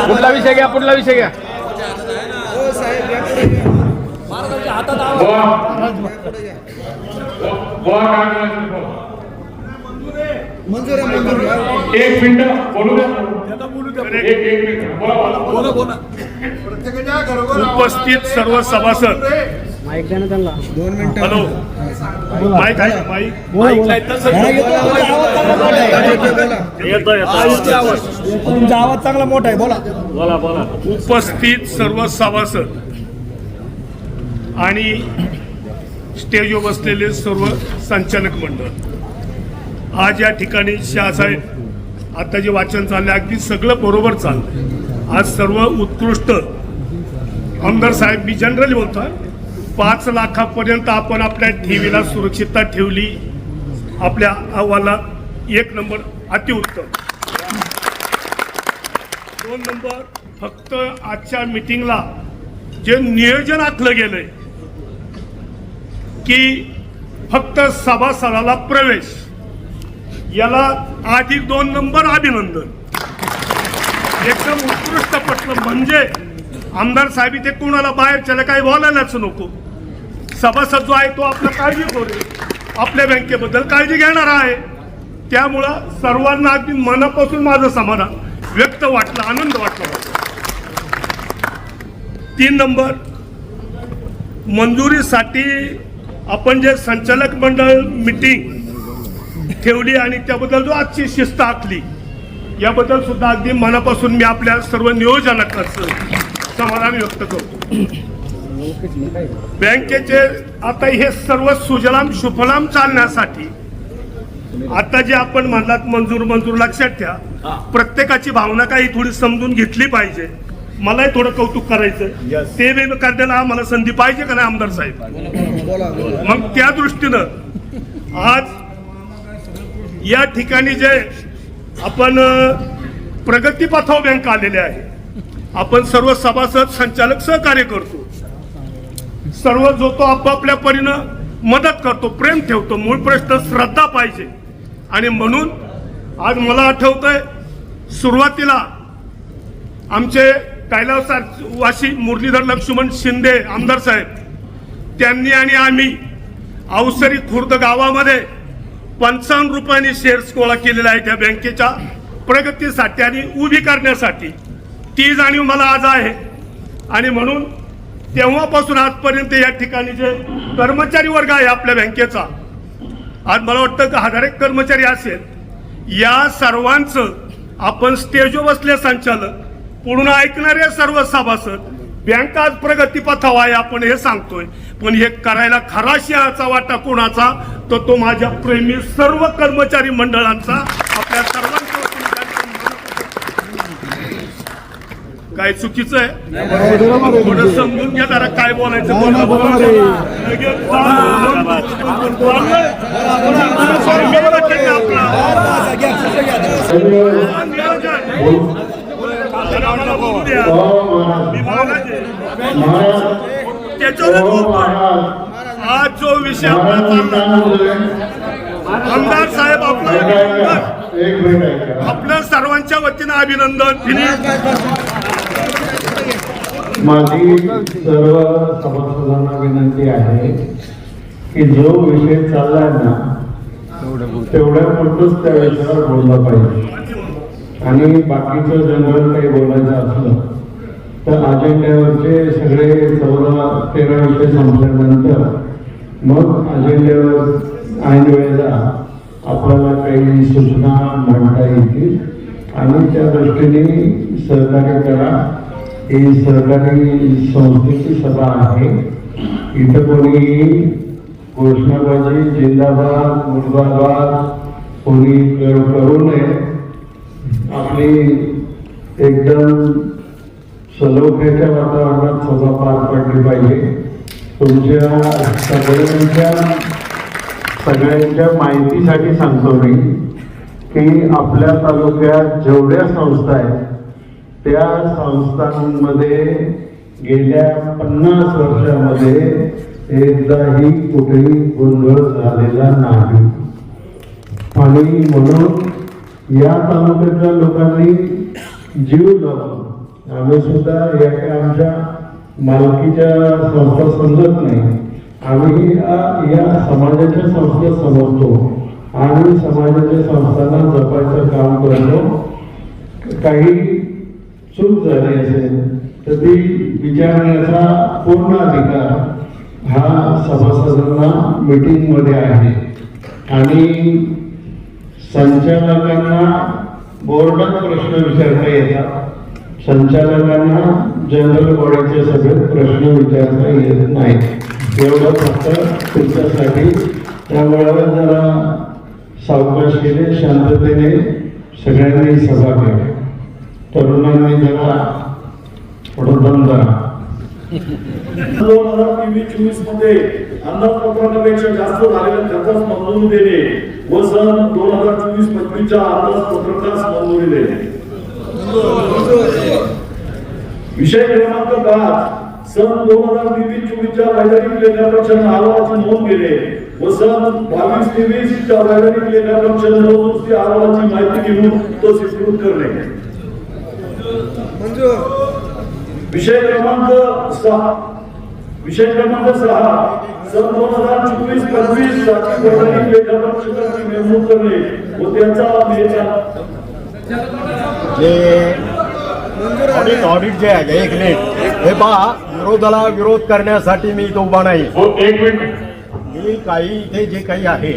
D: पुढला विषय घ्या. पुढला विषय घ्या.
E: मंजूर आहे.
C: एक मिनिट बोलू द्या. एक मिनिट बोला.
F: उपस्थित सर्व सभासद.
E: 2 मिनिटं.
F: हॅलो. माईक आहे. माईक
E: तुमचा आवाज चांगला मोठा आहे. बोला.
F: उपस्थित सर्व सभासद आणि स्टेजवर बसलेले सर्व संचालक मंडळ, आज या ठिकाणी शाहसाहेब आता जे वाचन चाललंय अगदी सगळं बरोबर चाललंय. आज सर्व उत्कृष्ट आमदार साहेब, मी जनरली बोलतोय, 5 लाखापर्यंत आपण आपल्या ठेवीला सुरक्षितता ठेवली. आपल्या अहवालात 1 नंबर अतिउत्तम. 2 नंबर, फक्त आजच्या मीटिंगला जे नियोजन आखलं गेलंय की फक्त सभासदाला प्रवेश, याला अधिक 2 नंबर अभिनंदन. एकदम उत्कृष्ट पटलं. म्हणजे आमदार साहेब इथे कोणाला बाहेरच्याला काही बोलायलाच नको. सभासद जो आहे तो आपला काळजी करू, आपल्या बँकेबद्दल काळजी घेणार आहे. त्यामुळं सर्वांना अगदी मनापासून माझं समाधान व्यक्त वाटलं, आनंद वाटला. 3 नंबर, मंजुरीसाठी आपण जे संचालक मंडळ मीटिंग ठेवली आणि त्याबद्दल जो आजची शिस्त आखली, याबद्दल सुद्धा अगदी मनापासून मी आपल्या सर्व नियोजकांचं समाधान व्यक्त करतो. बँकेचे आता हे सर्व सुजलाम सुफलाम चालण्यासाठी आता जे आपण म्हणलात मंजूर लक्षात ठेवा, प्रत्येकाची भावना काही थोडी समजून घेतली पाहिजे. मलाही थोडं कौतुक करायचं, ते करण्याला आम्हाला संधी पाहिजे का नाही आमदार साहेब. मग त्या दृष्टीनं आज या ठिकाणी जे आपण प्रगतीपथावर बँक आलेले आहे, आपण सर्व सभासद संचालक सहकार्य करतो, सर्व जो तो आपापल्या परीनं मदत करतो, प्रेम ठेवतो. मूळ प्रश्न श्रद्धा पाहिजे. आणि म्हणून आज मला आठवतंय सुरुवातीला आमचे कैलासवासी मुरलीधर लक्ष्मण शिंदे आमदार साहेब, त्यांनी आणि आम्ही अवसरी खुर्द गावामध्ये 55 रुपयांनी शेअर्स गोळा केलेला आहे त्या बँकेच्या प्रगतीसाठी आणि उभी करण्यासाठी. ती जाणीव मला आज आहे. आणि म्हणून तेव्हापासून आजपर्यंत या ठिकाणी जे कर्मचारी वर्ग आहे आपल्या बँकेचा, आज मला वाटतं की 1000 कर्मचारी असेल, या सर्वांचं आपण स्टेजवर बसले संचालक, पूर्ण ऐकणारे सर्व सभासद, बँक आज प्रगतीपथावर आहे आपण हे सांगतोय. पण हे करायला खरा सिंहाचा वाटा कोणाचा, तर तो माझ्या प्रेमी सर्व कर्मचारी मंडळांचा. आपल्या सर्वांच्या काय चुकीचं आहे थोडं समजून घ्या जरा, काय बोलायचं आज जो विषय आमदार साहेब आपल्या सर्वांच्या वतीनं अभिनंदन.
G: माझी सर्व सभासदांना विनंती आहे की जो विषय चाललाय ना तेवढ्या पुरतच त्या विषयावर बोलला पाहिजे. आणि बाकीचं जनरल काही बोलायचं असलं तर अजेंड्यावरचे सगळे 14-13 विषय संपल्यानंतर मग अजेंड्यावर ऐन वेळेला आपल्याला काही सूचना मांडता येतील आणि त्या दृष्टीने सहकार्य करा. ही सहकारी संस्थेची सभा आहे. इथं कोणी घोषणाबाजी जिंदाबाद मुर्दाबाद कोणी करू नये. आपली एकदम सलोख्याच्या वातावरणात सभा पार पडली पाहिजे. तुमच्या सगळ्यांच्या माहितीसाठी सांगतो मी की आपल्या तालुक्यात जेवढ्या संस्था आहेत त्या संस्थांमध्ये गेल्या 50 वर्षामध्ये एकदाही कुठेही गोंधळ झालेला नाही. आणि म्हणून या तालुक्यातल्या लोकांनी जीव लावून, आम्ही सुद्धा या काही आमच्या मालकीच्या संस्था समजत नाही, आम्ही या समाजाच्या संस्था समजतो आणि समाजाच्या संस्थांना जपायचं काम करतो. काही चूक झाली असेल तर ती विचारण्याचा पूर्ण अधिकार हा सभासदांना मीटिंग मध्ये आहे. आणि संचालकांना बोर्डात प्रश्न विचारता येतात, संचालकांना जनरल बॉडीचे सगळे प्रश्न विचारता येत नाही. एवढं फक्त तुमच्यासाठी. त्यामुळे जरा सावकाशीने शांततेने सगळ्यांनी सभा घ्या. तरुणांनी जरा थोडं दम धरा.
C: 2023-24 मध्ये अंदाजपत्रकापेक्षा जास्त झालेल्या खर्चास मंजुरी देणे व सन 2024-25च्या अंदाजपत्रकास मंजुरी देणे. विषय क्रमांक 5 सन 2023-24च्या वैधानिक लेखापरीक्षण अहवालाची नोंद घेणे व सन 22-23च्या वैधानिक लेखापरीक्षण दुरुस्ती अहवालाची माहिती घेऊन तो स्वीकृत करणे. विषय क्रमांक 6 सन 2024-25 साठी वैधानिक लेखापरीक्षकाची नेमणूक करणे व त्यांचा
H: ऑडिट जे आहे एक मिनिट हे पहा, विरोधाला विरोध करण्यासाठी मी इथं उभा नाही.
C: एक मिनिट.
H: मी काही इथे जे काही आहे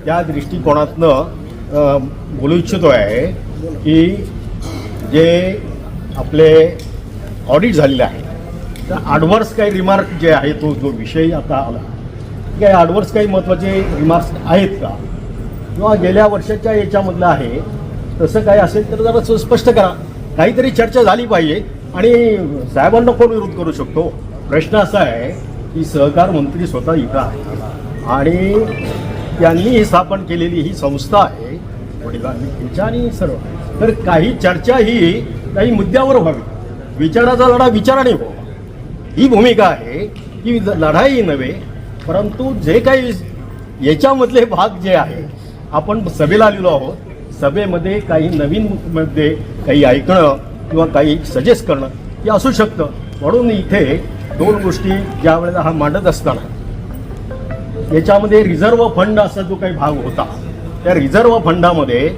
H: त्या दृष्टिकोनातनं बोलू इच्छितो आहे की जे आपले ऑडिट झालेले आहे तर ॲडव्हर्स काही रिमार्क जे आहे तो जो विषय आता आला काही ॲडव्हर्स काही महत्त्वाचे रिमार्क्स आहेत का किंवा गेल्या वर्षाच्या याच्यामधलं आहे तसं काही असेल तर जरा स्पष्ट करा. काहीतरी चर्चा झाली पाहिजे आणि साहेबांना कोण विरोध करू शकतो. प्रश्न असा आहे की सहकार मंत्री स्वतः इथं आहे आणि त्यांनी ही स्थापन केलेली ही संस्था आहे वडिलांनी त्यांच्या आणि सर्व तर काही चर्चा ही काही मुद्द्यावर व्हावी. विचाराचा लढा विचाराने व्हावा ही भूमिका आहे की लढाई नव्हे परंतु जे काही याच्यामधले भाग जे आहे आपण सभेला आलेलो आहोत सभेमध्ये काही नवीन मध्ये काही ऐकणं किंवा काही सजेस्ट करणं हे असू शकतं. म्हणून इथे दोन गोष्टी ज्या वेळेला हा मांडत असताना याच्यामध्ये रिझर्व्ह फंड असा जो काही भाग होता त्या रिझर्व्ह फंडामध्ये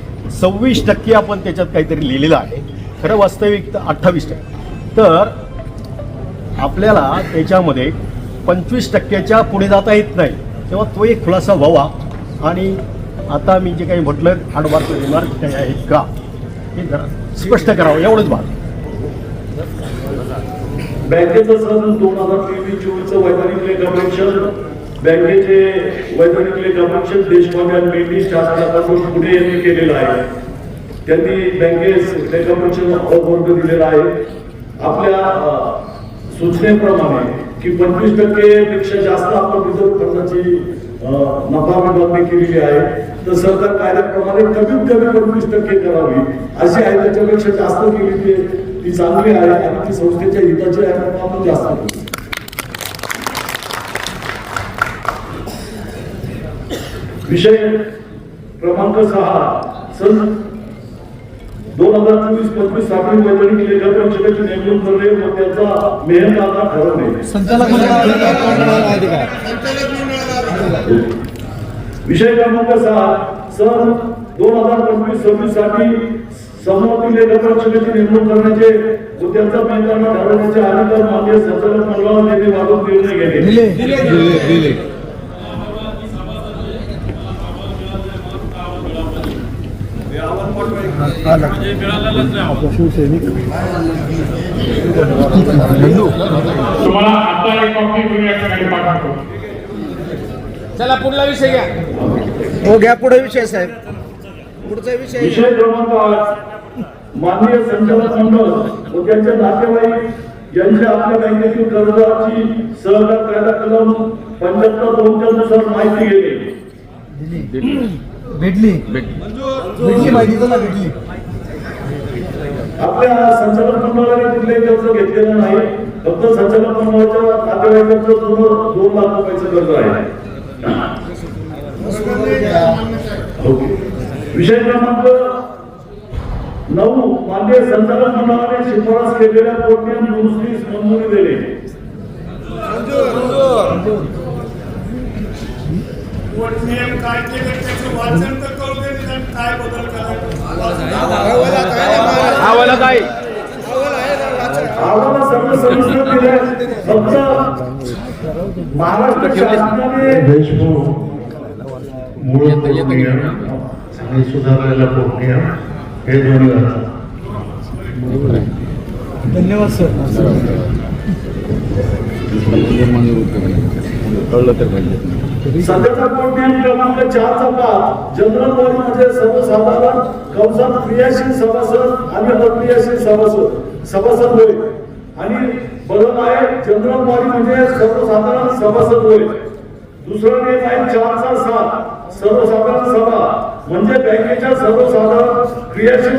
H: 26% आपण त्याच्यात काहीतरी लिहिलेलं आहे. खरं वास्तविक 28%. तर आपल्याला त्याच्यामध्ये 25%च्या पुढे जाता येत नाही तेव्हा तो एक खुलासा व्हावा. आणि आता मी जे काही म्हटलं ॲडव्हान्स रिमार्क काही आहेत का हे जरा स्पष्ट करावं एवढंच भाग.
C: बँकेचं सन 2023-24चं वैधानिक लेखापरीक्षण बँकेचे वैधानिक लेखापरीक्षण देशपांडे आणि मेंढी शासनाकडून पुणे यांनी केलेलं आहे. त्यांनी बँकेस लेखापरीक्षण अवर्ग दिलेला आहे. आपल्या सूचनेप्रमाणे की 25% पेक्षा जास्त आपण रिझर्व्ह फंडाची नफा विभागणी केलेली आहे तर सरकार कायद्याप्रमाणे कमीत कमी 25% करावी अशी आहे. त्याच्यापेक्षा जास्त केली ती चांगली आहे आणि ती संस्थेच्या हिताची आहे म्हणून आपण जास्त करू. विषय क्रमांक 6 सन 2024-25 साठी वैधानिक लेखापरीक्षकाची नेमणूक करणे व त्याचा मेहनताना ठरवणे. विषय क्रमांक 7 सन 2025-26 साठी समवर्ती लेखापरीक्षकाची नेमणूक करण्याचे व त्यांचा मेहनताना ठरवण्याचे अधिकार मान्य संचालक मंडळाने देण्याबाबत निर्णय घेणे.
F: तुम्हाला आता एक कॉपी करून या ठिकाणी पाठवतो.
D: चला पुढला विषय घ्या.
E: हो घ्या पुढे विषय साहेब. पुढचा विषय
C: क्रमांक 8 माननीय संचालक मंडळ व त्यांच्या नातेवाईक यांच्या आपल्या बँकेतील कर्जाची सहकार कायदा कलम 75 नुसार माहिती घेणे.
E: भेटली माहिती तर भेटली.
C: आपल्या संचालक मंडळाने कुठलेही कर्ज घेतलेलं नाही. फक्त संचालक मंडळाच्या नातेवाईकांचं 2 लाख रुपयाचं कर्ज आहे. विषय क्रमांक 9 मान्य संचालक मंडळाने शिफारस केलेल्या पोटनियम दुरुस्तीस मंजुरी देणे.
F: नियम काय केले त्याचं वाचन तर करू दे आणि काय बदल करायचा
D: आवाला काय
C: आम्हाला सर्व समस्या दिल्या. फक्त महाराष्ट्र शासनाने
G: देशमुख मूळ पोटनियम आणि सुधारलेला पोटनियम हे दोन्ही असतात.
E: धन्यवाद सर.
C: सध्याचा पोटनियम क्रमांक 4 जनरल बॉडीमध्ये सर्वसाधारण कंसात क्रियाशील सभासद आणि अक्रियाशील सभासद होय आणि बदल आहे. जनरल बॉडी म्हणजे सर्वसाधारण सभासद होय दुसरा नियम आहे 4/7 सर्वसाधारण सभा म्हणजे बँकेच्या सर्वसाधारण क्रियाशील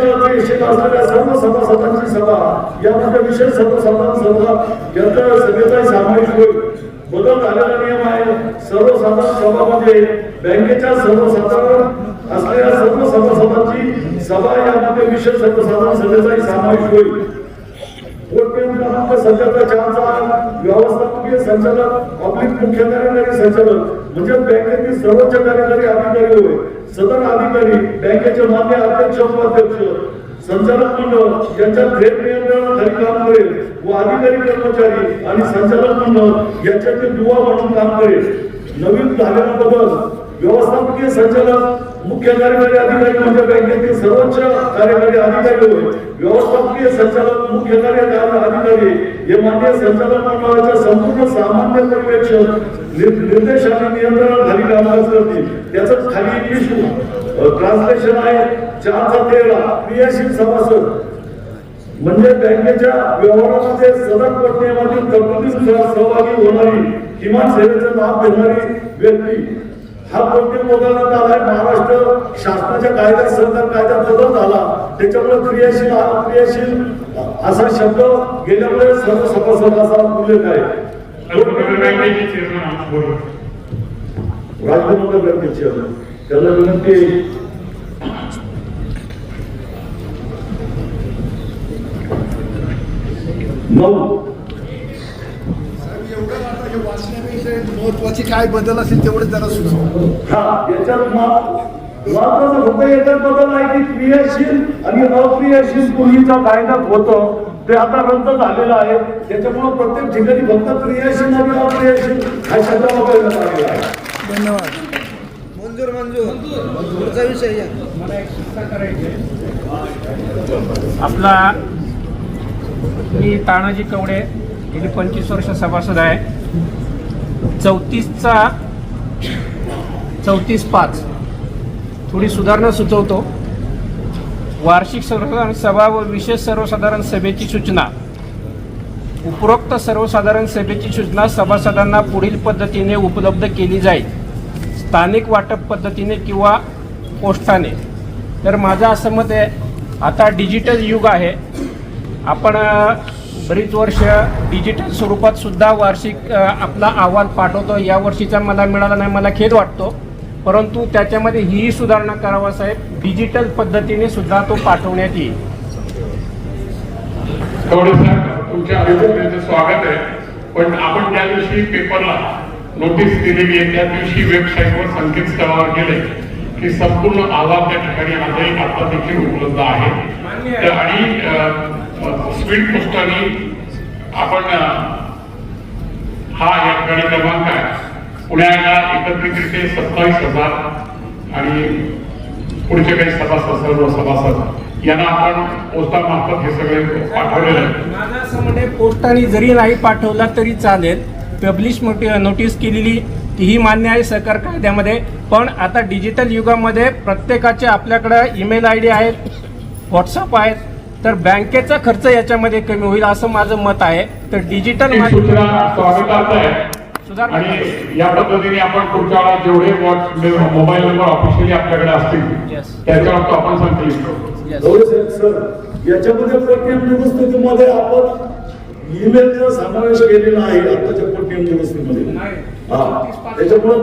C: असलेल्या सर्व सभासदांची सभा यामध्ये विशेष सर्वसाधारण सभा यांच्या सभेचा समावेश होईल. बदल झालेला नियम आहे सर्वसाधारण सभामध्ये बँकेच्या सर्वसाधारण असलेल्या सर्व सभासदांची सभा यामध्ये विशेष सर्वसाधारण सभेचाही समावेश होईल. क्रमांक 4 व्यवस्थापकीय संचालक पब्लिक मुख्य कार्यकारी संचालक म्हणजे बँकेतील सर्वोच्च कार्यकारी अधिकारी होय. सदर अधिकारी बँकेचे मान्य अध्यक्ष उपाध्यक्ष संचालक मंडळ यांच्या थेट नियंत्रणाखाली काम करेल व अधिकारी कर्मचारी आणि संचालक मंडळ यांच्यातील दुवा म्हणून काम करेल. नवीन झालेला बदल व्यवस्थापकीय संचालक मुख्य कार्यकारी अधिकारी म्हणजे बँकेतील सर्वोच्च कार्यकारी अधिकारी होय. व्यवस्थापकीय संचालक मुख्य कार्यकारी अधिकारी हे मान्य संचालक मंडळाच्या संपूर्ण सामान्य पर्यवेक्षक निर्देश आणि नियंत्रणाखाली कामकाज करतील. त्याचं खाली इंग्लिश ट्रान्सलेशन आहे 4/13 क्रियाशील सभासद म्हणजे बँकेच्या व्यवहारामध्ये सदर नियमातील तरतुदीनुसार सहभागी होणारी किमान सेवेचा लाभ देणारी व्यक्ती. हा प्रत्येक बदलण्यात आलाय. महाराष्ट्र शासनाच्या कायद्यात सहकार कायद्यात बदल झाला त्याच्यामुळे क्रियाशील असा शब्द गेल्यामुळे सर्व सभासद असा उल्लेख आहे. राजभवन बँकेचे त्याला विनंती 9
E: महत्वाचे काय बदल असेल तेवढे त्याला सुचवा.
C: हा याच्यात महत्वाचा फक्त एकच बदल आहे की क्रियाशील आणि अक्रियाशील पूर्वीचा कायद्यात होतं ते आता रद्द झालेलं आहे. त्याच्यामुळे प्रत्येक ठिकाणी फक्त क्रियाशील आणि अक्रियाशील हा शब्द वापरण्यात आलेला आहे.
E: धन्यवाद. मंजूर पुढचा विषय या.
D: मला एक सूचना करायची आपला मी तानाजी कवडे गेली 25 वर्ष सभासद आहे. 34/5 थोडी सुधारणा सुचवतो. वार्षिक सर्वसाधारण सभा व विशेष सर्वसाधारण सभेची सूचना. उपरोक्त सर्वसाधारण सभेची सूचना सभासदांना पुढील पद्धतीने उपलब्ध केली जाईल. स्थानिक वाटप पद्धतीने किंवा पोस्टाने. तर माझं असं मत आहे आता डिजिटल युग आहे. आपण बरीच वर्ष डिजिटल स्वरूपात सुद्धा वार्षिक आपला अहवाल पाठवतो. या वर्षीचा मला मिळाला नाही, मला खेद वाटतो. परंतु त्याच्यामध्ये ही सुधारणा करावा साहेब. डिजिटल पद्धतीने सुद्धा तो पाठवण्यात येईल.
I: कवडे साहेब तुमच्या अभिप्रायाचं स्वागत आहे. पण आपण त्या दिवशी पेपरला नोटीस दिलेली आहे त्या दिवशी वेबसाईटवर संकेतस्थळावर गेले की संपूर्ण अहवाल त्या ठिकाणी आता देखील उपलब्ध आहे. आणि स्पीड पोस्टाने आपण हा या ठिकाणी क्रमांक आहे. पुण्याला एकत्रितरित्या 27,000 आणि पुढचे काही सभासद सर्व सभासद यांना आपण पोस्टामार्फत हे सगळे पाठवलेलं आहे.
D: माझं असं म्हणजे पोस्टाने जरी नाही पाठवला तरी चालेल. पब्लिश नोटीस केलेली तीही मान्य आहे सहकार कायद्यामध्ये. पण आता डिजिटल युगामध्ये प्रत्येकाचे आपल्याकडे ईमेल ID आहेत, व्हॉट्सअप आहेत. तर बँकेचा खर्च याच्यामध्ये कमी होईल असं माझं मत आहे. तर डिजिटल
I: स्वागतार्थ आहे. आणि या पद्धतीने आपण पुढच्या वेळा जेवढे मोबाईल नंबर ऑफिशियली आपल्याकडे असतील त्याच्यावर तो आपण संकलित करू.
C: सर याच्यामध्ये प्रत्येक दुरुस्तीमध्ये आपण ईमेलचा समावेश केलेला आहे आताच्या प्रत्येक दुरुस्तीमध्ये. त्याच्यामुळे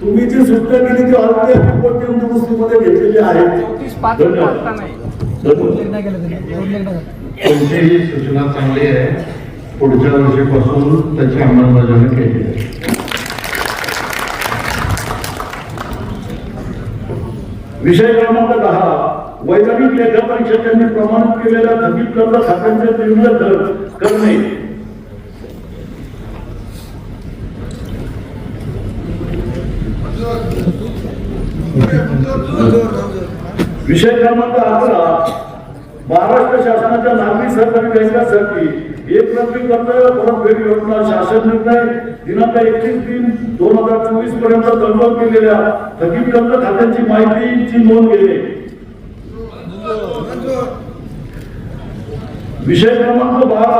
C: तुम्ही जी सूचना केली ती आरोग्य प्रत्येक दुरुस्तीमध्ये घेतलेली आहे.
G: तुमची ही सूचना चांगली आहे. पुढच्या वर्षीपासून त्याची अंमलबजावणी केली आहे.
C: विषय क्रमांक 10 वैधानिक लेखा परीक्षकांनी प्रमाणित केलेल्या थकीत कर्ज खात्यांचे निर्णय करणे. विषय क्रमांक 11 महाराष्ट्र शासनाच्या नागरी सहकारी बँकांसाठी एक रकमी कर्ज परतफेड योजना शासन निर्णय दिनांक 31/3/2024 पर्यंत कन्फर्म केलेल्या थकीत कर्ज खात्यांची माहितीची नोंद घेणे. विषय क्रमांक 12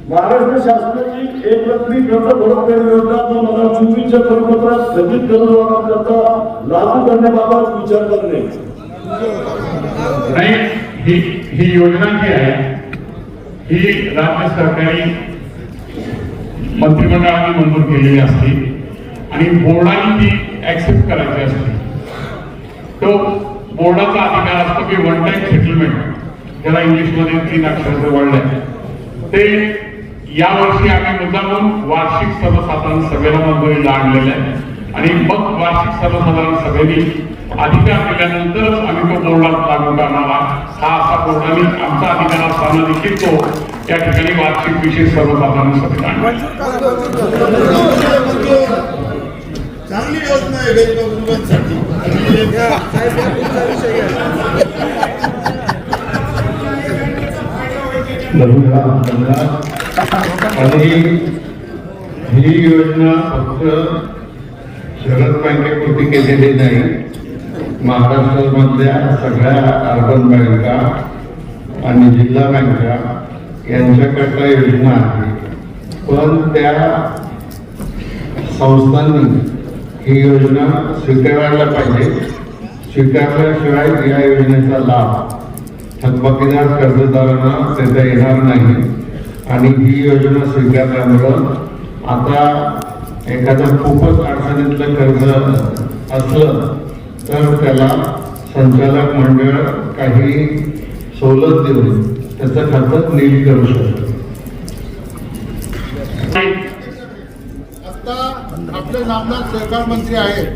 C: महाराष्ट्र शासनाची एक रकमी कर्ज परतफेड योजना 2024च्या परिपत्रात स्थगित कर्जदारांकरता लागू करण्याबाबत विचार करणे.
I: नाही, ही योजना जी आहे ही राज्य सरकारी मंत्रिमंडळाने मंजूर केलेली असते आणि बोर्डाने ती ऍक्सेप्ट करायची असते. तो बोर्डाचा अधिकार असतो की वन टाइम सेटलमेंट, ज्याला इंग्लिशमध्ये 3 अक्षराचं वर्ड आहे, ते यावर्षी आम्ही मुद्दामून वार्षिक सर्वसाधारण सभेला मंजुरीला आणलेलं आहे आणि मग वार्षिक सर्वसाधारण सभेने अधिकार दिल्यानंतरच आम्ही तो बोर्डात लागू करणार. हा असा बोर्डाने आमचा अधिकार असताना देखील तो या ठिकाणी वार्षिक विशेष सर्वसाधारण सभेत आणला.
E: चांगली योजना आहे गरीबांसाठी.
G: आणि ही योजना फक्त शहर बँकेपुरती केलेली नाही, महाराष्ट्रामधल्या सगळ्या अर्बन बँका आणि जिल्हा बँका यांच्याकडल्या योजना आहे. पण त्या संस्थांनी ही योजना स्वीकारायला पाहिजे. स्वीकारल्याशिवाय या योजनेचा लाभ थकबाकीदार कर्जदारांना देता येणार नाही. आणि ही योजना स्वीकारल्यामुळं आता एखादं खूपच अडचणीतलं कर्ज असलं तर त्याला संचालक मंडळ काही सवलत देऊन त्याचं खर्च नीट करू शकतो.
E: आता आपले नामदार सहकार मंत्री आहेत,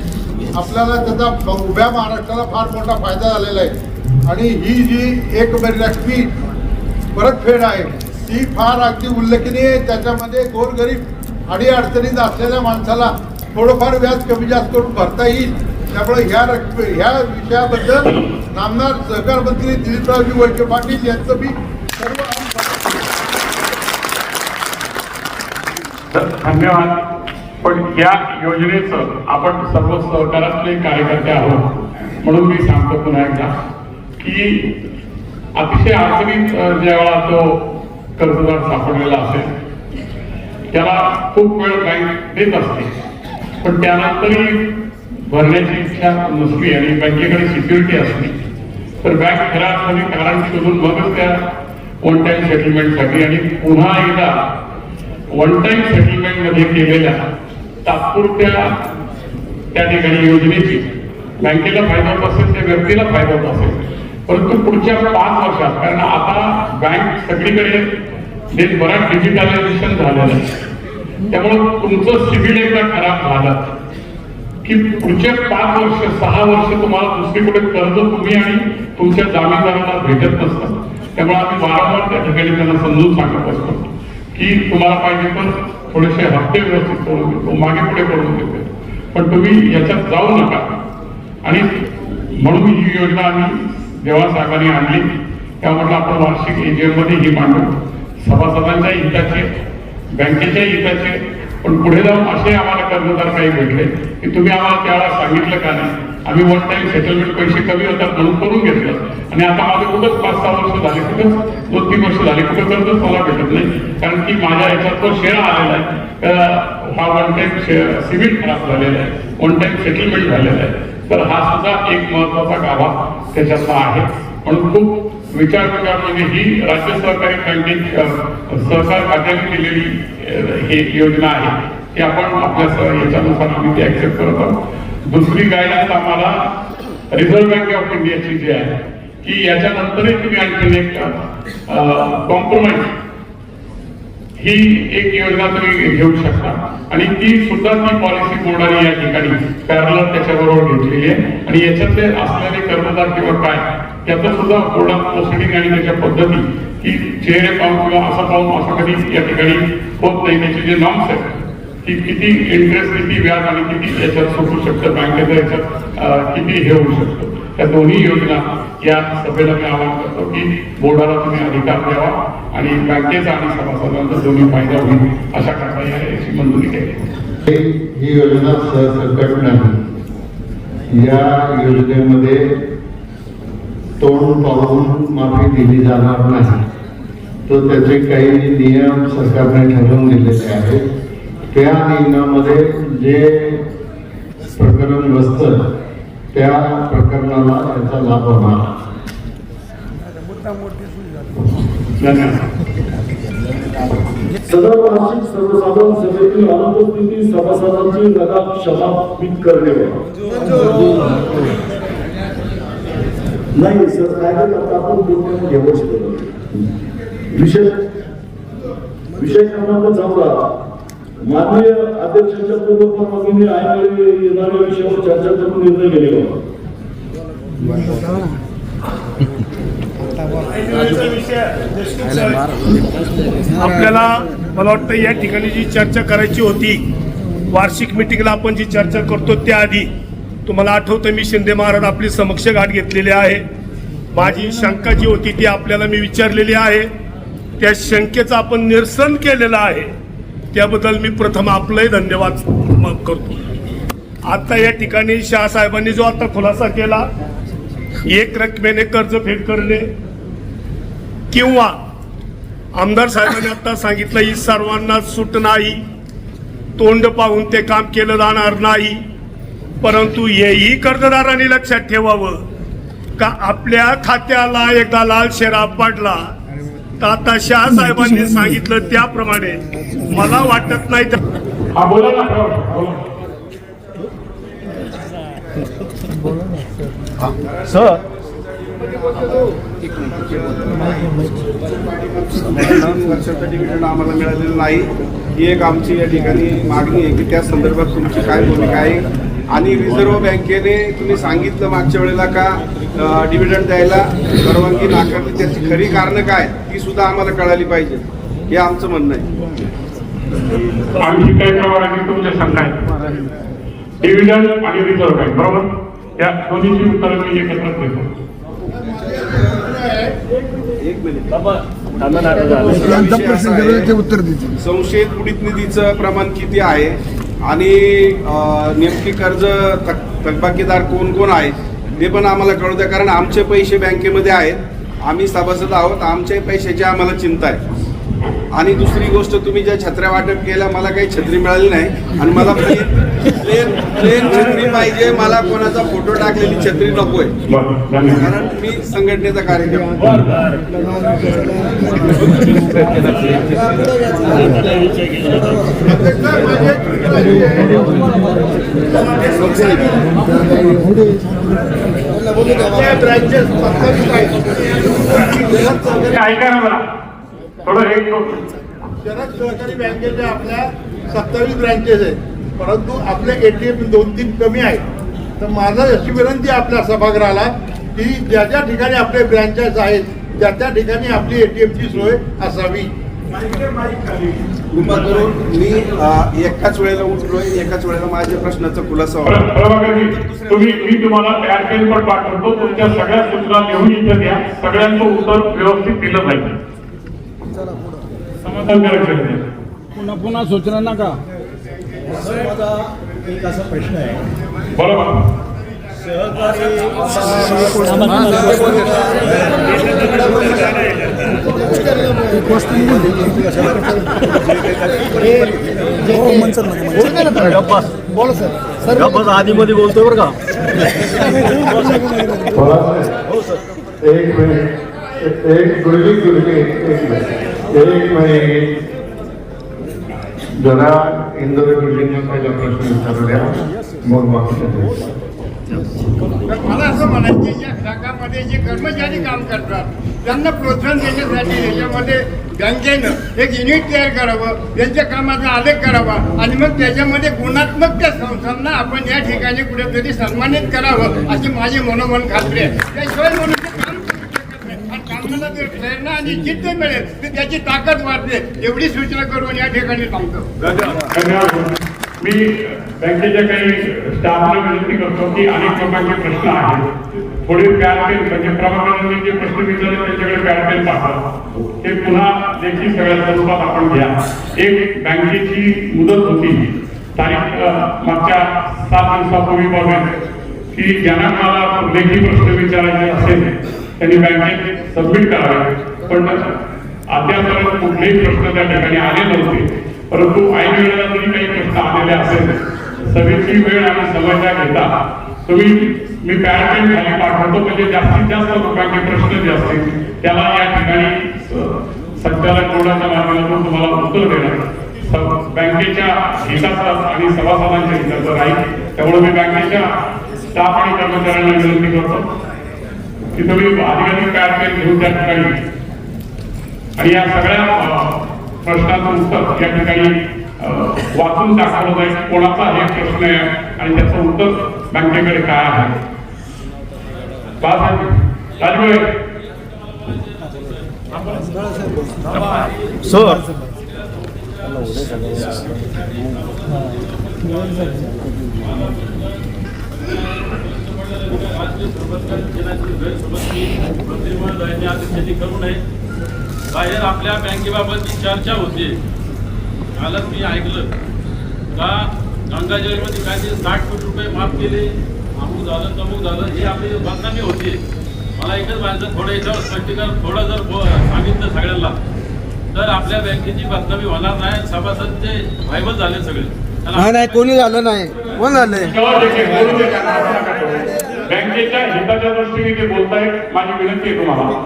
E: आपल्याला त्याचा उभ्या महाराष्ट्राला फार मोठा फायदा झालेला आहे. आणि ही जी एक रकमी परतफेड आहे ती फार अगदी उल्लेखनीय आहे. त्याच्यामध्ये गोरगरीब आणि अडचणीत असलेल्या माणसाला थोडंफार व्याज कमी जास्त करून भरता येईल. त्यामुळे ह्या विषयाबद्दल नामदार सहकार मंत्री दिलीपरावजी वळसे पाटील यांचं मी सर्व
I: धन्यवाद. पण या योजनेचं आपण सर्व सहकारातले कार्यकर्ते आहोत म्हणून मी सांगतो पुन्हा एकदा की अतिशय अडचणीत ज्यावेळा तो कर्जदार सापडलेला असेल त्याला खूप वेळ बँक देत असते, पण त्यानंतरही भरण्याची इच्छा नसली आणि बँकेकडे सिक्युरिटी असली तर बँक खऱ्या कारण शोधून मगच त्या वन टाइम सेटलमेंटसाठी आणि पुन्हा एकदा वन टाइम सेटलमेंट मध्ये केलेल्या तात्पुरत्या त्या ठिकाणी योजनेची बँकेला फायदा होत असेल, त्या व्यक्तीला फायदा होत असेल, परंतु पुढच्या 5 वर्षात, कारण आता बँक सगळीकडे देशभरात डिजिटलायझेशन झालेलं आहे, त्यामुळे तुमचं सिबिल एकदा खराब झालं की पुढच्या 5 वर्ष 6 वर्ष तुम्हाला दुसरीकडे कर्ज तुम्ही आणि तुमच्या जामीनदारांना भेटत नसतं. त्यामुळे आम्ही वारंवार त्या ठिकाणी त्यांना समजून सांगत असतो की तुम्हाला पाहिजे तर थोडेसे हप्ते व्यवस्थित करून देतो, मागे पुढे करून देतो, पण तुम्ही याच्यात जाऊ नका. आणि म्हणून ही योजना आम्ही जेव्हा साहेबांनी आणली तेव्हा म्हटलं आपण वार्षिक AGM मध्ये ही मांडू, सभासदांच्या हिताचे, बँकेच्या हिताचे, पण पुढे जाऊन असे आम्हाला कर्जदार काही भेटले की तुम्ही आम्हाला त्यावेळेला सांगितलं का नाही, आम्ही वन टाइम सेटलमेंट पैसे कमी होतात म्हणून करून घेतलं आणि आता माझे कुठंच 5-6 वर्ष झाले, कुठंच 2-3 वर्ष झाले, कुठं कर्जच मला भेटत नाही, कारण की माझ्या याच्यात तो शेअर आलेला आहे, हा वन टाइम सिबिल खराब झालेला आहे, वन टाइम सेटलमेंट झालेला आहे. तर हा सुद्धा एक महत्वाचा गाभा त्याच्यातला आहे. म्हणून खूप विचार म्हणजे ही राज्य सहकारी बँकिंग सहकार खात्याने केलेली ही योजना आहे की आपण आपल्या याच्यानुसार आम्ही ती ऍक्सेप्ट करत आहोत. दुसरी गायडन्स आम्हाला रिझर्व्ह बँक ऑफ इंडियाची जी आहे की याच्यानंतरही तुम्ही आणखी एक कॉम्प्रोमाइज ही एक योजना तुम्ही घेऊ शकता आणि ती सुद्धा ती पॉलिसी बोर्डाने या ठिकाणी पॅरलल त्याच्याबरोबर घेतलेली आहे आणि याच्यातले असलेले कर्जदार किंवा काय त्याचं सुद्धा बोर्डात प्रोसिडिंग आणि त्याच्या पद्धती की चेहरे पाहून किंवा असं पाहून असं कधी या ठिकाणी होत नाही. त्याचे जे नॉर्म्स आहेत की किती इंटरेस्ट, किती व्याज आणि किती याच्यात सुटू शकतं, बँकेच्या याच्यात किती हे होऊ शकतं, त्या दोन्ही योजना या सभेला मी आवाहन करतो की बोर्डाला तुम्ही अधिकार द्यावा आणि बँकेचा आणि सभासदांचा दोन्ही फायदा होईल अशा करता याची मंजुरी केली.
G: ही योजना सरसकट नाही. या योजनेमध्ये तोंड पाहून माफी दिली जाणार नाही. तर त्याचे काही नियम सरकारने ठरवून दिलेले आहेत. त्या नियमामध्ये जे प्रकरण बसतं त्या प्रकरणाला त्याचा लाभ होणार.
C: सदर वार्षिक सर्वसाधारण सभेतील अनुपस्थिती सभासदांची नगात क्षमापित करणे. नाही सर, काय करता आपण घेऊ शकतो. विषय क्रमांक 14, माननीय अध्यक्षांच्या पूर्व परवानगीने ऐनवेळी येणाऱ्या विषयावर चर्चा करून निर्णय घेणे.
F: आपल्याला मला वाटतं या ठिकाणी जी चर्चा करायची होती, वार्षिक मिटिंगला आपण जी चर्चा करतो त्याआधी तुम्हाला आठवतं मी शिंदे महाराज आपली समक्ष गाठ घेतलेली आहे. माझी शंका जी होती ती आपल्याला मी विचारलेली आहे. त्या शंकेचं आपण निरसन केलेलं आहे. त्याबद्दल मी प्रथम आपलंही धन्यवाद करतो. आता या ठिकाणी शहासाहेबांनी जो आता खुलासा केला, एक रकमेने कर्जफेड करणे किंवा आमदार साहेबांनी आता सांगितलं ही सर्वांना सूट नाही, तोंड पाहून ते काम केलं जाणार नाही. परंतु हेही कर्जदारांनी लक्षात ठेवावं का आपल्या खात्याला एकदा लाल शेरा पडला तर आता शहासाहेबांनी सांगितलं त्याप्रमाणे मला वाटत नाही
H: सर
J: वर्षाचं डिव्हिडंड आम्हाला मिळालेलं नाही ही एक आमची या ठिकाणी मागणी आहे की त्या संदर्भात तुमची काय भूमिका आहे. आणि रिझर्व्ह बँकेने तुम्ही सांगितलं मागच्या वेळेला का डिव्हिडंड द्यायला परवानगी नाकारली, त्याची खरी कारणं काय ती सुद्धा आम्हाला कळाली पाहिजे, हे आमचं म्हणणं आहे.
I: आणखी काही प्रमाणात तुमच्या शंका आहे. डिव्हिडंड आणि रिझर्व्ह बँक बरोबर, या दोन्हीची उत्तरं मी एकत्र देतो.
J: एक मिनिट,
E: संशयित
J: बुडीत निधीचं प्रमाण किती आहे आणि नेमकी कर्ज थकबाकीदार कोण कोण आहेत ते पण आम्हाला कळू द्या. कारण आमचे पैसे बँकेमध्ये आहेत, आम्ही सभासद आहोत, आमच्या पैशाची आम्हाला चिंता आहे. आणि दुसरी गोष्ट, तुम्ही ज्या छत्र्या वाटप केल्या, मला काही छत्री मिळाली नाही आणि मला प्लेन छत्री पाहिजे. मला कोणाचा फोटो टाकलेली छत्री नकोय, कारण मी संघटनेचा कार्यक्रम.
I: ऐका ना मला थोडं एक
E: शरद सहकारी बँकेच्या आपल्या 27 ब्रँचेस आहेत, परंतु आपले ATM 2-3 कमी आहेत. तर माझं अशी विनंती आपल्या सभागृहाला की ज्या ज्या ठिकाणी आपले ब्रँचेस आहेत त्या त्या ठिकाणी आपली ATMची सोय असावी.
J: कृपा करून मी एकाच वेळेला उठलोय, एकाच वेळेला माझ्या प्रश्नाचा खुलासा
I: मी तुम्हाला तयार केलं पण पाठवतो. तुमच्या सगळ्या सूचना लिहून इथे द्या, सगळ्यांचं उत्तर व्यवस्थित दिलं जाईल.
H: पुन्हा पुन्हा सूचना नका. एक असा प्रश्न आहे,
I: बरोबर,
H: आधीमध्ये बोलतोय बरं का.
G: एक मिनिट, एक मिनिट जरा इंदोर गुरुजींना पहिला प्रश्न विचारू द्या, मग
E: मला असं म्हणायचं, या शाखामध्ये जे कर्मचारी काम करतात त्यांना प्रोत्साहन देण्यासाठी याच्यामध्ये बँकेनं एक युनिट तयार करावं, त्यांच्या कामाचा आलेख करावा आणि मग त्याच्यामध्ये गुणात्मक त्या संस्थांना आपण या ठिकाणी कुठेतरी सन्मानित करावं अशी माझी मनोमन खात्री आहे. त्याशिवाय मनुष्य काम कामाला जर प्रेरणा आणि जिद्द मिळेल तर त्याची ताकद वाढते. एवढी सूचना करून या ठिकाणी थांबतो.
I: मी बँकेच्या काही स्टाफला विनंती करतो की अनेक लोकांचे प्रश्न आहेत, थोडे पॅरपेन म्हणजे प्रभाकरांनी जे प्रश्न विचारले त्यांच्याकडे पॅरपेन पाठवा, ते पुन्हा लेखी सगळ्या स्वरूपात आपण घ्या. एक बँकेची मुदत होती तारीख मागच्या 7 दिवसापूर्वी बघा की ज्यांना मला लेखी प्रश्न विचारायचे असेल त्यांनी बँकेत सबमिट करावे. पण अद्यापर्यंत कुठलेही प्रश्न त्या ठिकाणी आले नव्हते. परंतु ऐन वेळेला जरी काही प्रश्न आलेले असेल, सभेची वेळ आणि समय घेता तुम्ही मी पॅरापेन खाली पाठवतो, म्हणजे जास्तीत जास्त लोकांचे प्रश्न जे असतील त्याला या ठिकाणी संचालक बोर्डाच्या माध्यमातून तुम्हाला उत्तर देणार बँकेच्या हिताचं आणि सभासदांच्या हिताचं राहील. त्यामुळे मी बँकेच्या स्टाफ आणि कर्मचाऱ्यांना विनंती करतो की तुम्ही अधिकाधिक पॅरापेन घेऊन त्या ठिकाणी आणि या सगळ्या प्रश्नाचं उत्तर या ठिकाणी वाचून दाखवलं जाईल. कोणाचा हे प्रश्न आहे आणि त्याचं उत्तर बँकेकडे काय आहे. राजभाई
H: सर
K: बाहेर आपल्या बँकेबाबतची चर्चा होते. कालच मी ऐकलं का गंगाजळमध्ये काय ते 60 कोटी रुपये माफ केले, अमुक झालं तमुक झालं, हे आपली बदनामी होती. मला एकच माहिती, थोडं याच्यावर स्पष्टीकरण थोडं जर सांगितलं सगळ्यांना तर आपल्या बँकेची बदनामी होणार नाही. सभासदचे व्हायबल झाले सगळे.
L: नाही कोणी झालं नाही. कोण झालंय?
I: बँकेच्या हिताच्या दृष्टीने ते बोलतायत. माझी विनंती आहे तुम्हाला.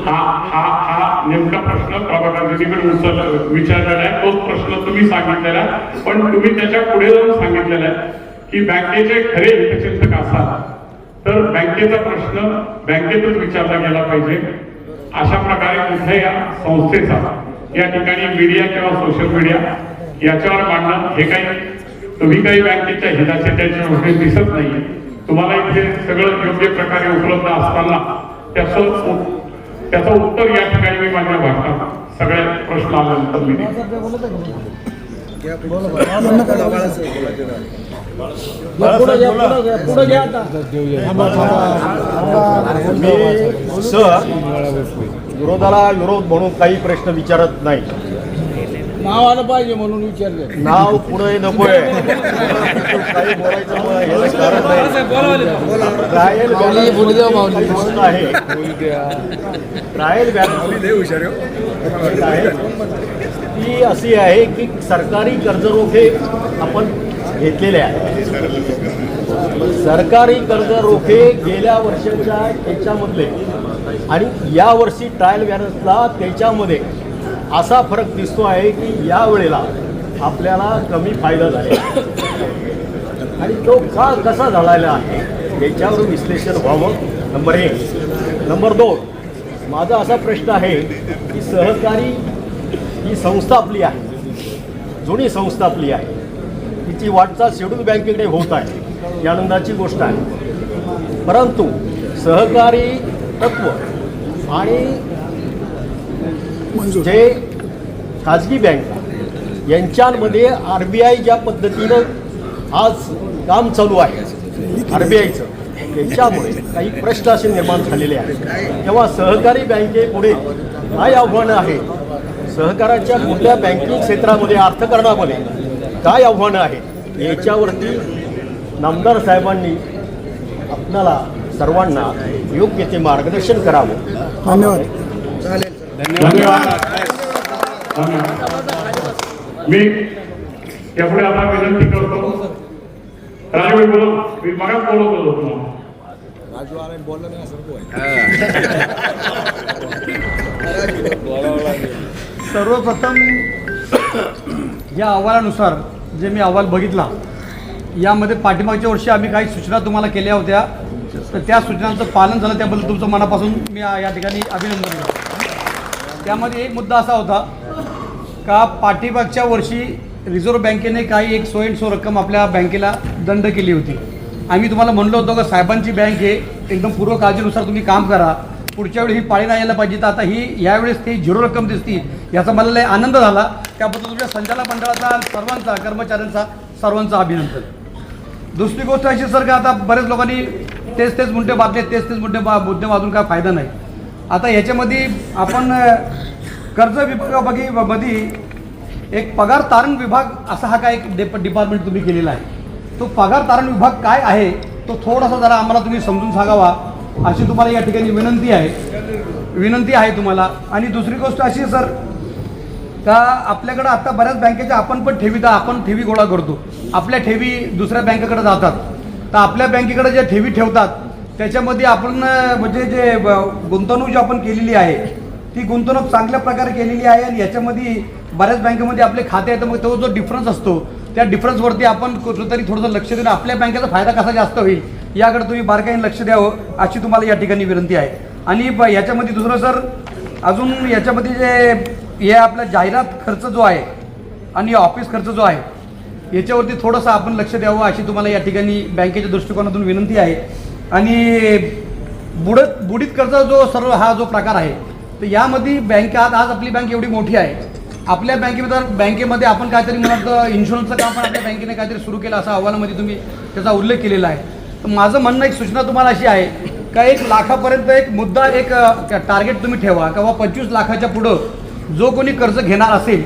I: हा नेमका प्रश्न प्रभाकरजीकडे विचारलेला आहे. तोच प्रश्न तुम्ही सांगितलेला आहे, पण तुम्ही त्याच्या पुढे जाऊन सांगितलेला आहे की बँकेचे खरे हितचिंतक असाल तर बँकेचा प्रश्न बँकेतच विचारला गेला पाहिजे. अशा प्रकारे कुठल्या संस्थेचा या ठिकाणी मीडिया किंवा सोशल मीडिया याच्यावर मांडणं हे काही तुम्ही काही बँकेच्या हिताचे त्याच्या गोष्टी दिसत नाहीये. तुम्हाला इथे सगळं योग्य प्रकारे उपलब्ध असताना त्याचं उत्तर या ठिकाणी मी माझ्या भाषणात सगळे प्रश्न आल्यानंतर मी
H: सर विरोधाला विरोध म्हणून काही प्रश्न विचारत नाही.
L: नाव आलं पाहिजे म्हणून विचारले.
H: नाव पुढे नकोय. काही बोलायचं कारण नाही. ट्रायल बॅलन्स आहे. ट्रायल बॅलन्स आहे ती अशी आहे की सरकारी कर्जरोखे आपण घेतलेले आहे. सरकारी कर्जरोखे गेल्या वर्षाच्या त्याच्यामधले आणि या वर्षी ट्रायल बॅलन्सला त्याच्यामध्ये असा फरक दिसतो आहे की या वेळेला आपल्याला कमी फायदा झाला आणि तो का कसा झालेला आहे याच्यावर विश्लेषण व्हावं. नंबर 1. नंबर 2, माझा असा प्रश्न आहे की सहकारी ही संस्था आपली आहे, जुनी संस्था आपली आहे, तिची वाटचाल शेड्यूल बँकेकडे होत आहे, ही आनंदाची गोष्ट आहे. परंतु सहकारी तत्व आणि जे खाजगी बँक यांच्यामध्ये RBI ज्या पद्धतीनं आज काम चालू आहे RBIचं, त्याच्यामुळे काही प्रश्न असे निर्माण झालेले आहेत. तेव्हा सहकारी बँकेपुढे काय आव्हानं आहे, सहकाराच्या कुठल्या बँकिंग क्षेत्रामध्ये अर्थकारणामध्ये काय आव्हानं आहेत याच्यावरती नामदार साहेबांनी आपल्याला सर्वांना योग्य ते मार्गदर्शन करावं.
L: धन्यवाद.
I: धन्यवाद. मी त्यापुढे आता विनंती करतो राजू बोल. मी मगाच बोलत होतो तुम्हाला.
L: सर्वप्रथम या अहवालानुसार जे मी अहवाल बघितला यामध्ये पाठीमागच्या वर्षी आम्ही काही सूचना तुम्हाला केल्या होत्या, तर त्या सूचनांचं पालन झालं त्याबद्दल तुमचं मनापासून मी या ठिकाणी अभिनंदन करतो. त्यामध्ये एक मुद्दा असा होता का पाठीमागच्या वर्षी रिझर्व्ह बँकेने काही एक सो अँड सो रक्कम आपल्या बँकेला दंड केली होती. आम्ही तुम्हाला म्हणलो होतो का साहेबांची बँक आहे, एकदम पूर्व काळजीनुसार तुम्ही काम करा, पुढच्या वेळी ही पाळी नाही यायला पाहिजे. तर आता ही यावेळेस ती 0 रक्कम दिसती, याचा मला लय आनंद झाला. त्याबद्दल तुमच्या संचालक मंडळाचा सर्वांचा कर्मचाऱ्यांचा सर्वांचं अभिनंदन. दुसरी गोष्ट अशी सर का आता बरेच लोकांनी तेच मुद्दे बांधले, तेच मुद्दे वाजून काय फायदा नाही. आता ह्याच्यामध्ये आपण कर्ज विभागामध्ये एक पगार तारण विभाग असा हा काय एक डिपार्टमेंट तुम्ही केलेला आहे. तो पगार तारण विभाग काय आहे तो थोडासा जरा आम्हाला तुम्ही समजून सांगावा अशी तुम्हाला या ठिकाणी विनंती आहे तुम्हाला. आणि दुसरी गोष्ट अशी सर का आपल्याकडं आता बऱ्याच बँकेच्या आपण पण आपण ठेवी गोळा करतो. आपल्या ठेवी दुसऱ्या बँकेकडे जातात. तर आपल्या बँकेकडे ज्या ठेवी ठेवतात त्याच्यामध्ये आपण म्हणजे जे गुंतवणूक जी आपण केलेली आहे ती गुंतवणूक चांगल्या प्रकारे केलेली आहे. आणि याच्यामध्ये बऱ्याच बँकेमध्ये आपले खाते आहेत. मग तो जो डिफरन्स असतो त्या डिफरन्सवरती आपण कुठेतरी थोडंसं लक्ष देऊन आपल्या बँकेचा फायदा कसा जास्त होईल याकडे तुम्ही बारकाईने लक्ष द्यावं अशी तुम्हाला या ठिकाणी विनंती आहे. आणि याच्यामध्ये दुसरं सर अजून याच्यामध्ये जे हे आपला जाहिरात खर्च जो आहे आणि ऑफिस खर्च जो आहे याच्यावरती थोडंसं आपण लक्ष द्यावं अशी तुम्हाला या ठिकाणी बँकेच्या दृष्टिकोनातून विनंती आहे. आणि बुडीत कर्ज जो सर्व हा जो प्रकार आहे तर यामध्ये आज आपली बँक एवढी मोठी आहे. आपल्या बँकेमध्ये आपण काहीतरी म्हणत इन्शुरन्सचं काम पण आपल्या बँकेने काहीतरी सुरू केलं असा अहवालामध्ये तुम्ही त्याचा उल्लेख केलेला आहे. तर माझं म्हणणं एक सूचना तुम्हाला अशी आहे का 1 लाखापर्यंत एक मुद्दा एक टार्गेट तुम्ही ठेवा किंवा 25 लाखाच्या पुढं जो कोणी कर्ज घेणार असेल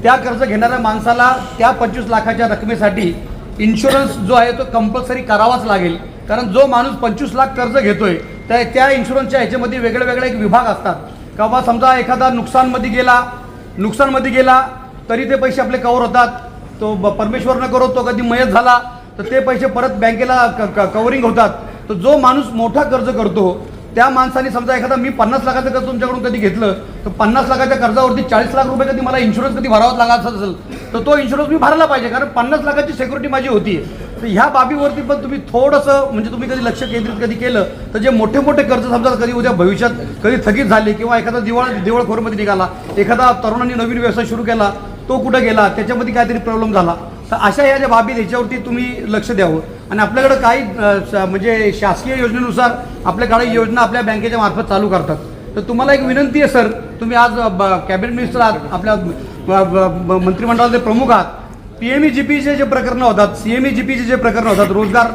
L: त्या कर्ज घेणाऱ्या माणसाला त्या 25 लाखाच्या रकमेसाठी इन्शुरन्स जो आहे तो कंपल्सरी करावाच लागेल. कारण जो माणूस 25 लाख कर्ज घेतोय त्या इन्शुरन्सच्या ह्याच्यामध्ये वेगळे एक विभाग असतात. किंवा समजा एखादा नुकसानमध्ये गेला तरी ते पैसे आपले कव्हर होतात. तो परमेश्वर न करो तो कधी मयत झाला तर ते पैसे परत बँकेला कव्हरिंग होतात. तर जो माणूस मोठा कर्ज करतो त्या माणसाने समजा एखादा मी 50 लाखाचं कर्ज तुमच्याकडून कधी घेतलं तर 50 लाखाच्या कर्जावरती 40 लाख रुपये कधी मला इन्शुरन्स कधी भरावाच लागत असेल तर तो इन्शुरन्स मी भरायला पाहिजे. कारण 50 लाखाची सिक्युरिटी माझी होती. तर ह्या बाबीवरती पण तुम्ही थोडंसं म्हणजे तुम्ही कधी लक्ष केंद्रित कधी केलं तर जे मोठे कर्ज समजा कधी उद्या भविष्यात कधी थकीत झाले किंवा एखादा दिवाळखोरमध्ये निघाला, एखादा तरुणांनी नवीन व्यवसाय सुरू केला तो कुठं गेला त्याच्यामध्ये काहीतरी प्रॉब्लेम झाला तर अशा ह्या ज्या बाबी याच्यावरती तुम्ही लक्ष द्यावं. आणि आपल्याकडं काही म्हणजे शासकीय योजनेनुसार आपल्या काही योजना आपल्या बँकेच्या मार्फत चालू करतात. तर तुम्हाला एक विनंती आहे सर, तुम्ही आज कॅबिनेट मिनिस्टर आहात, आपल्या मंत्रिमंडळाचे प्रमुख आहात. PMEGPचे जे प्रकरणं होतात, CMEGPचे जे प्रकरणं होतात, रोजगार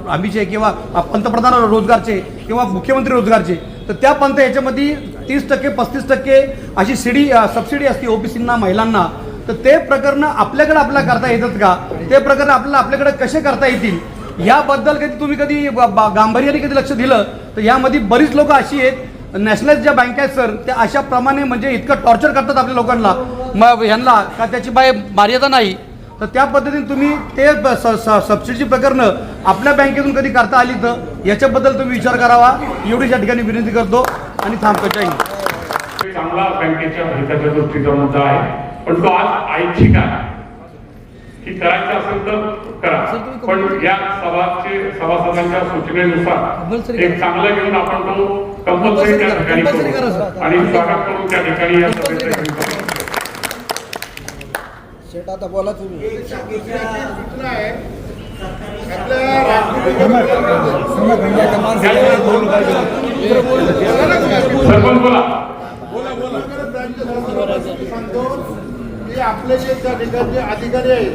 L: हमीचे किंवा पंतप्रधान रोजगारचे किंवा मुख्यमंत्री रोजगारचे, तर त्या पंत याच्यामध्ये 30% 35% अशी सबसिडी असते OBCंना महिलांना. तर ते प्रकरणं आपल्याकडे करता येतात का? ते प्रकरण आपल्याकडे कसे करता येतील याबद्दल कधी गांभीर्याने कधी लक्ष दिलं तर यामध्ये बरीच लोक अशी आहेत नॅशनलाइज ज्या बँका आहेत सर त्या अशाप्रमाणे म्हणजे इतकं टॉर्चर करतात आपल्या लोकांना मग ह्यांना का त्याची मर्यादा नाही. तर त्या पद्धतीने तुम्ही ते सबसिडीची प्रकरणं आपल्या बँकेतून कधी करता आली तर याच्याबद्दल तुम्ही विचार करावा एवढीच या ठिकाणी विनंती करतो आणि थांबतो.
I: चांगला बँकेच्या हिताच्या दृष्टीचा मुद्दा आहे पण तो आज ऐच्छिक आहे की करायचं असेल तर करा. पण या सभासदांच्या सूचनेनुसार एक चांगलं घेऊन आपण तो कंपल्सरी त्या ठिकाणी करू आणि स्वागत करून त्या ठिकाणी या सभेचं
E: आता बोला तुम्ही.
I: सरपंच बोला.
E: सांगतो की आपले जे त्या ठिकाणचे अधिकारी आहेत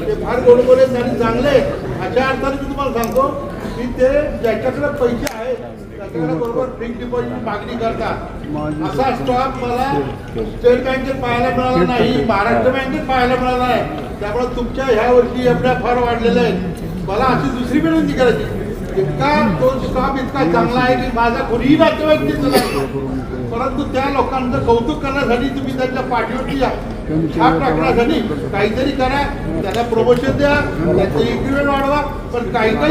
E: ते फार गोडबोले आणि चांगले अशा अर्थाने मी तुम्हाला सांगतो की ते ज्याच्याकडे पैसे आहेत त्याच्याकडे बरोबर फिक्स डिपॉझिट मागणी करतात. असा स्टॉक मला स्टेट बँकेत पाहायला मिळाला नाही, महाराष्ट्र बँकेत पाहायला मिळाला नाही. त्यामुळे तुमच्या ह्या वर्षी एवढ्या फार वाढलेल्या आहेत. मला अशी दुसरी विनंती करायची, इतका तो स्टॉक इतका चांगला आहे की माझा कोणीही नातेवाईक दिसला नाही, परंतु त्या लोकांचं कौतुक करण्यासाठी तुम्ही त्यांच्या पाठीवरती छाप टाकण्यासाठी काहीतरी करा, त्यांना प्रमोशन द्या, त्यांचं इन्क्रिमेंट वाढवा, पण काही करा.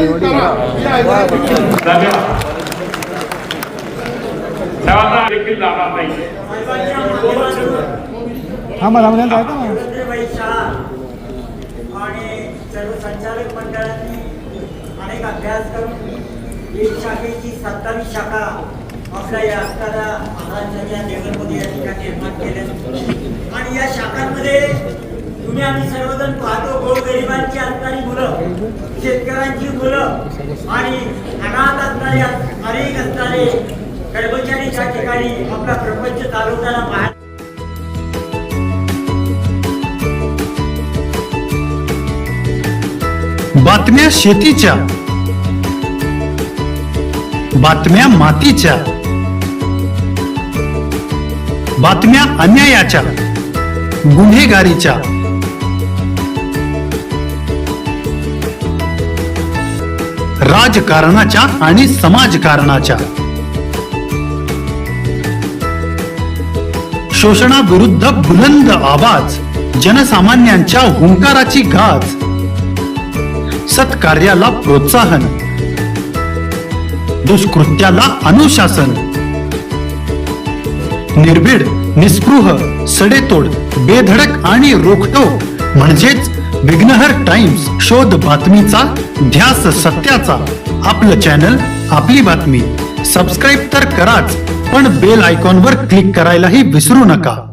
I: देखील जाणार नाही.
M: आणि सर्व संचालक मंडळांनी अनेक अभ्यास करून एक शाखेची 27 शाखा आपल्या या असताना महाराष्ट्राच्या लेवलमध्ये या ठिकाणी निर्माण केल्या. आणि या शाखांमध्ये तुम्ही आम्ही सर्वजण पाहतो गोरगरिबांची असणारी मुलं, शेतकऱ्यांची मुलं आणि अनाथ असणारे अनेक असणारे कर्मचारी त्या ठिकाणी आपला प्रपंच चालवताना पाहतो.
N: बातम्या शेतीच्या, बातम्या मातीच्या, बातम्या अन्यायाच्या, गुन्हेगारीच्या, राजकारणाच्या आणि समाजकारणाच्या, शोषणाविरुद्ध बुलंद आवाज, जनसामान्यांच्या हुंकाराची गाज, सत्कार्याला प्रोत्साहन, दुष्कृत्याला अनुशासन, निर्भीड, निस्पृह, सडेतोड, बेधडक आणि रोखटोक म्हणजेच विघ्नहर टाइम्स. शोध बातमीचा, ध्यास सत्याचा. आपलं चॅनल, आपली बातमी. सबस्क्राईब तर कराच, पण बेल आयकॉनवर क्लिक करायलाही विसरू नका.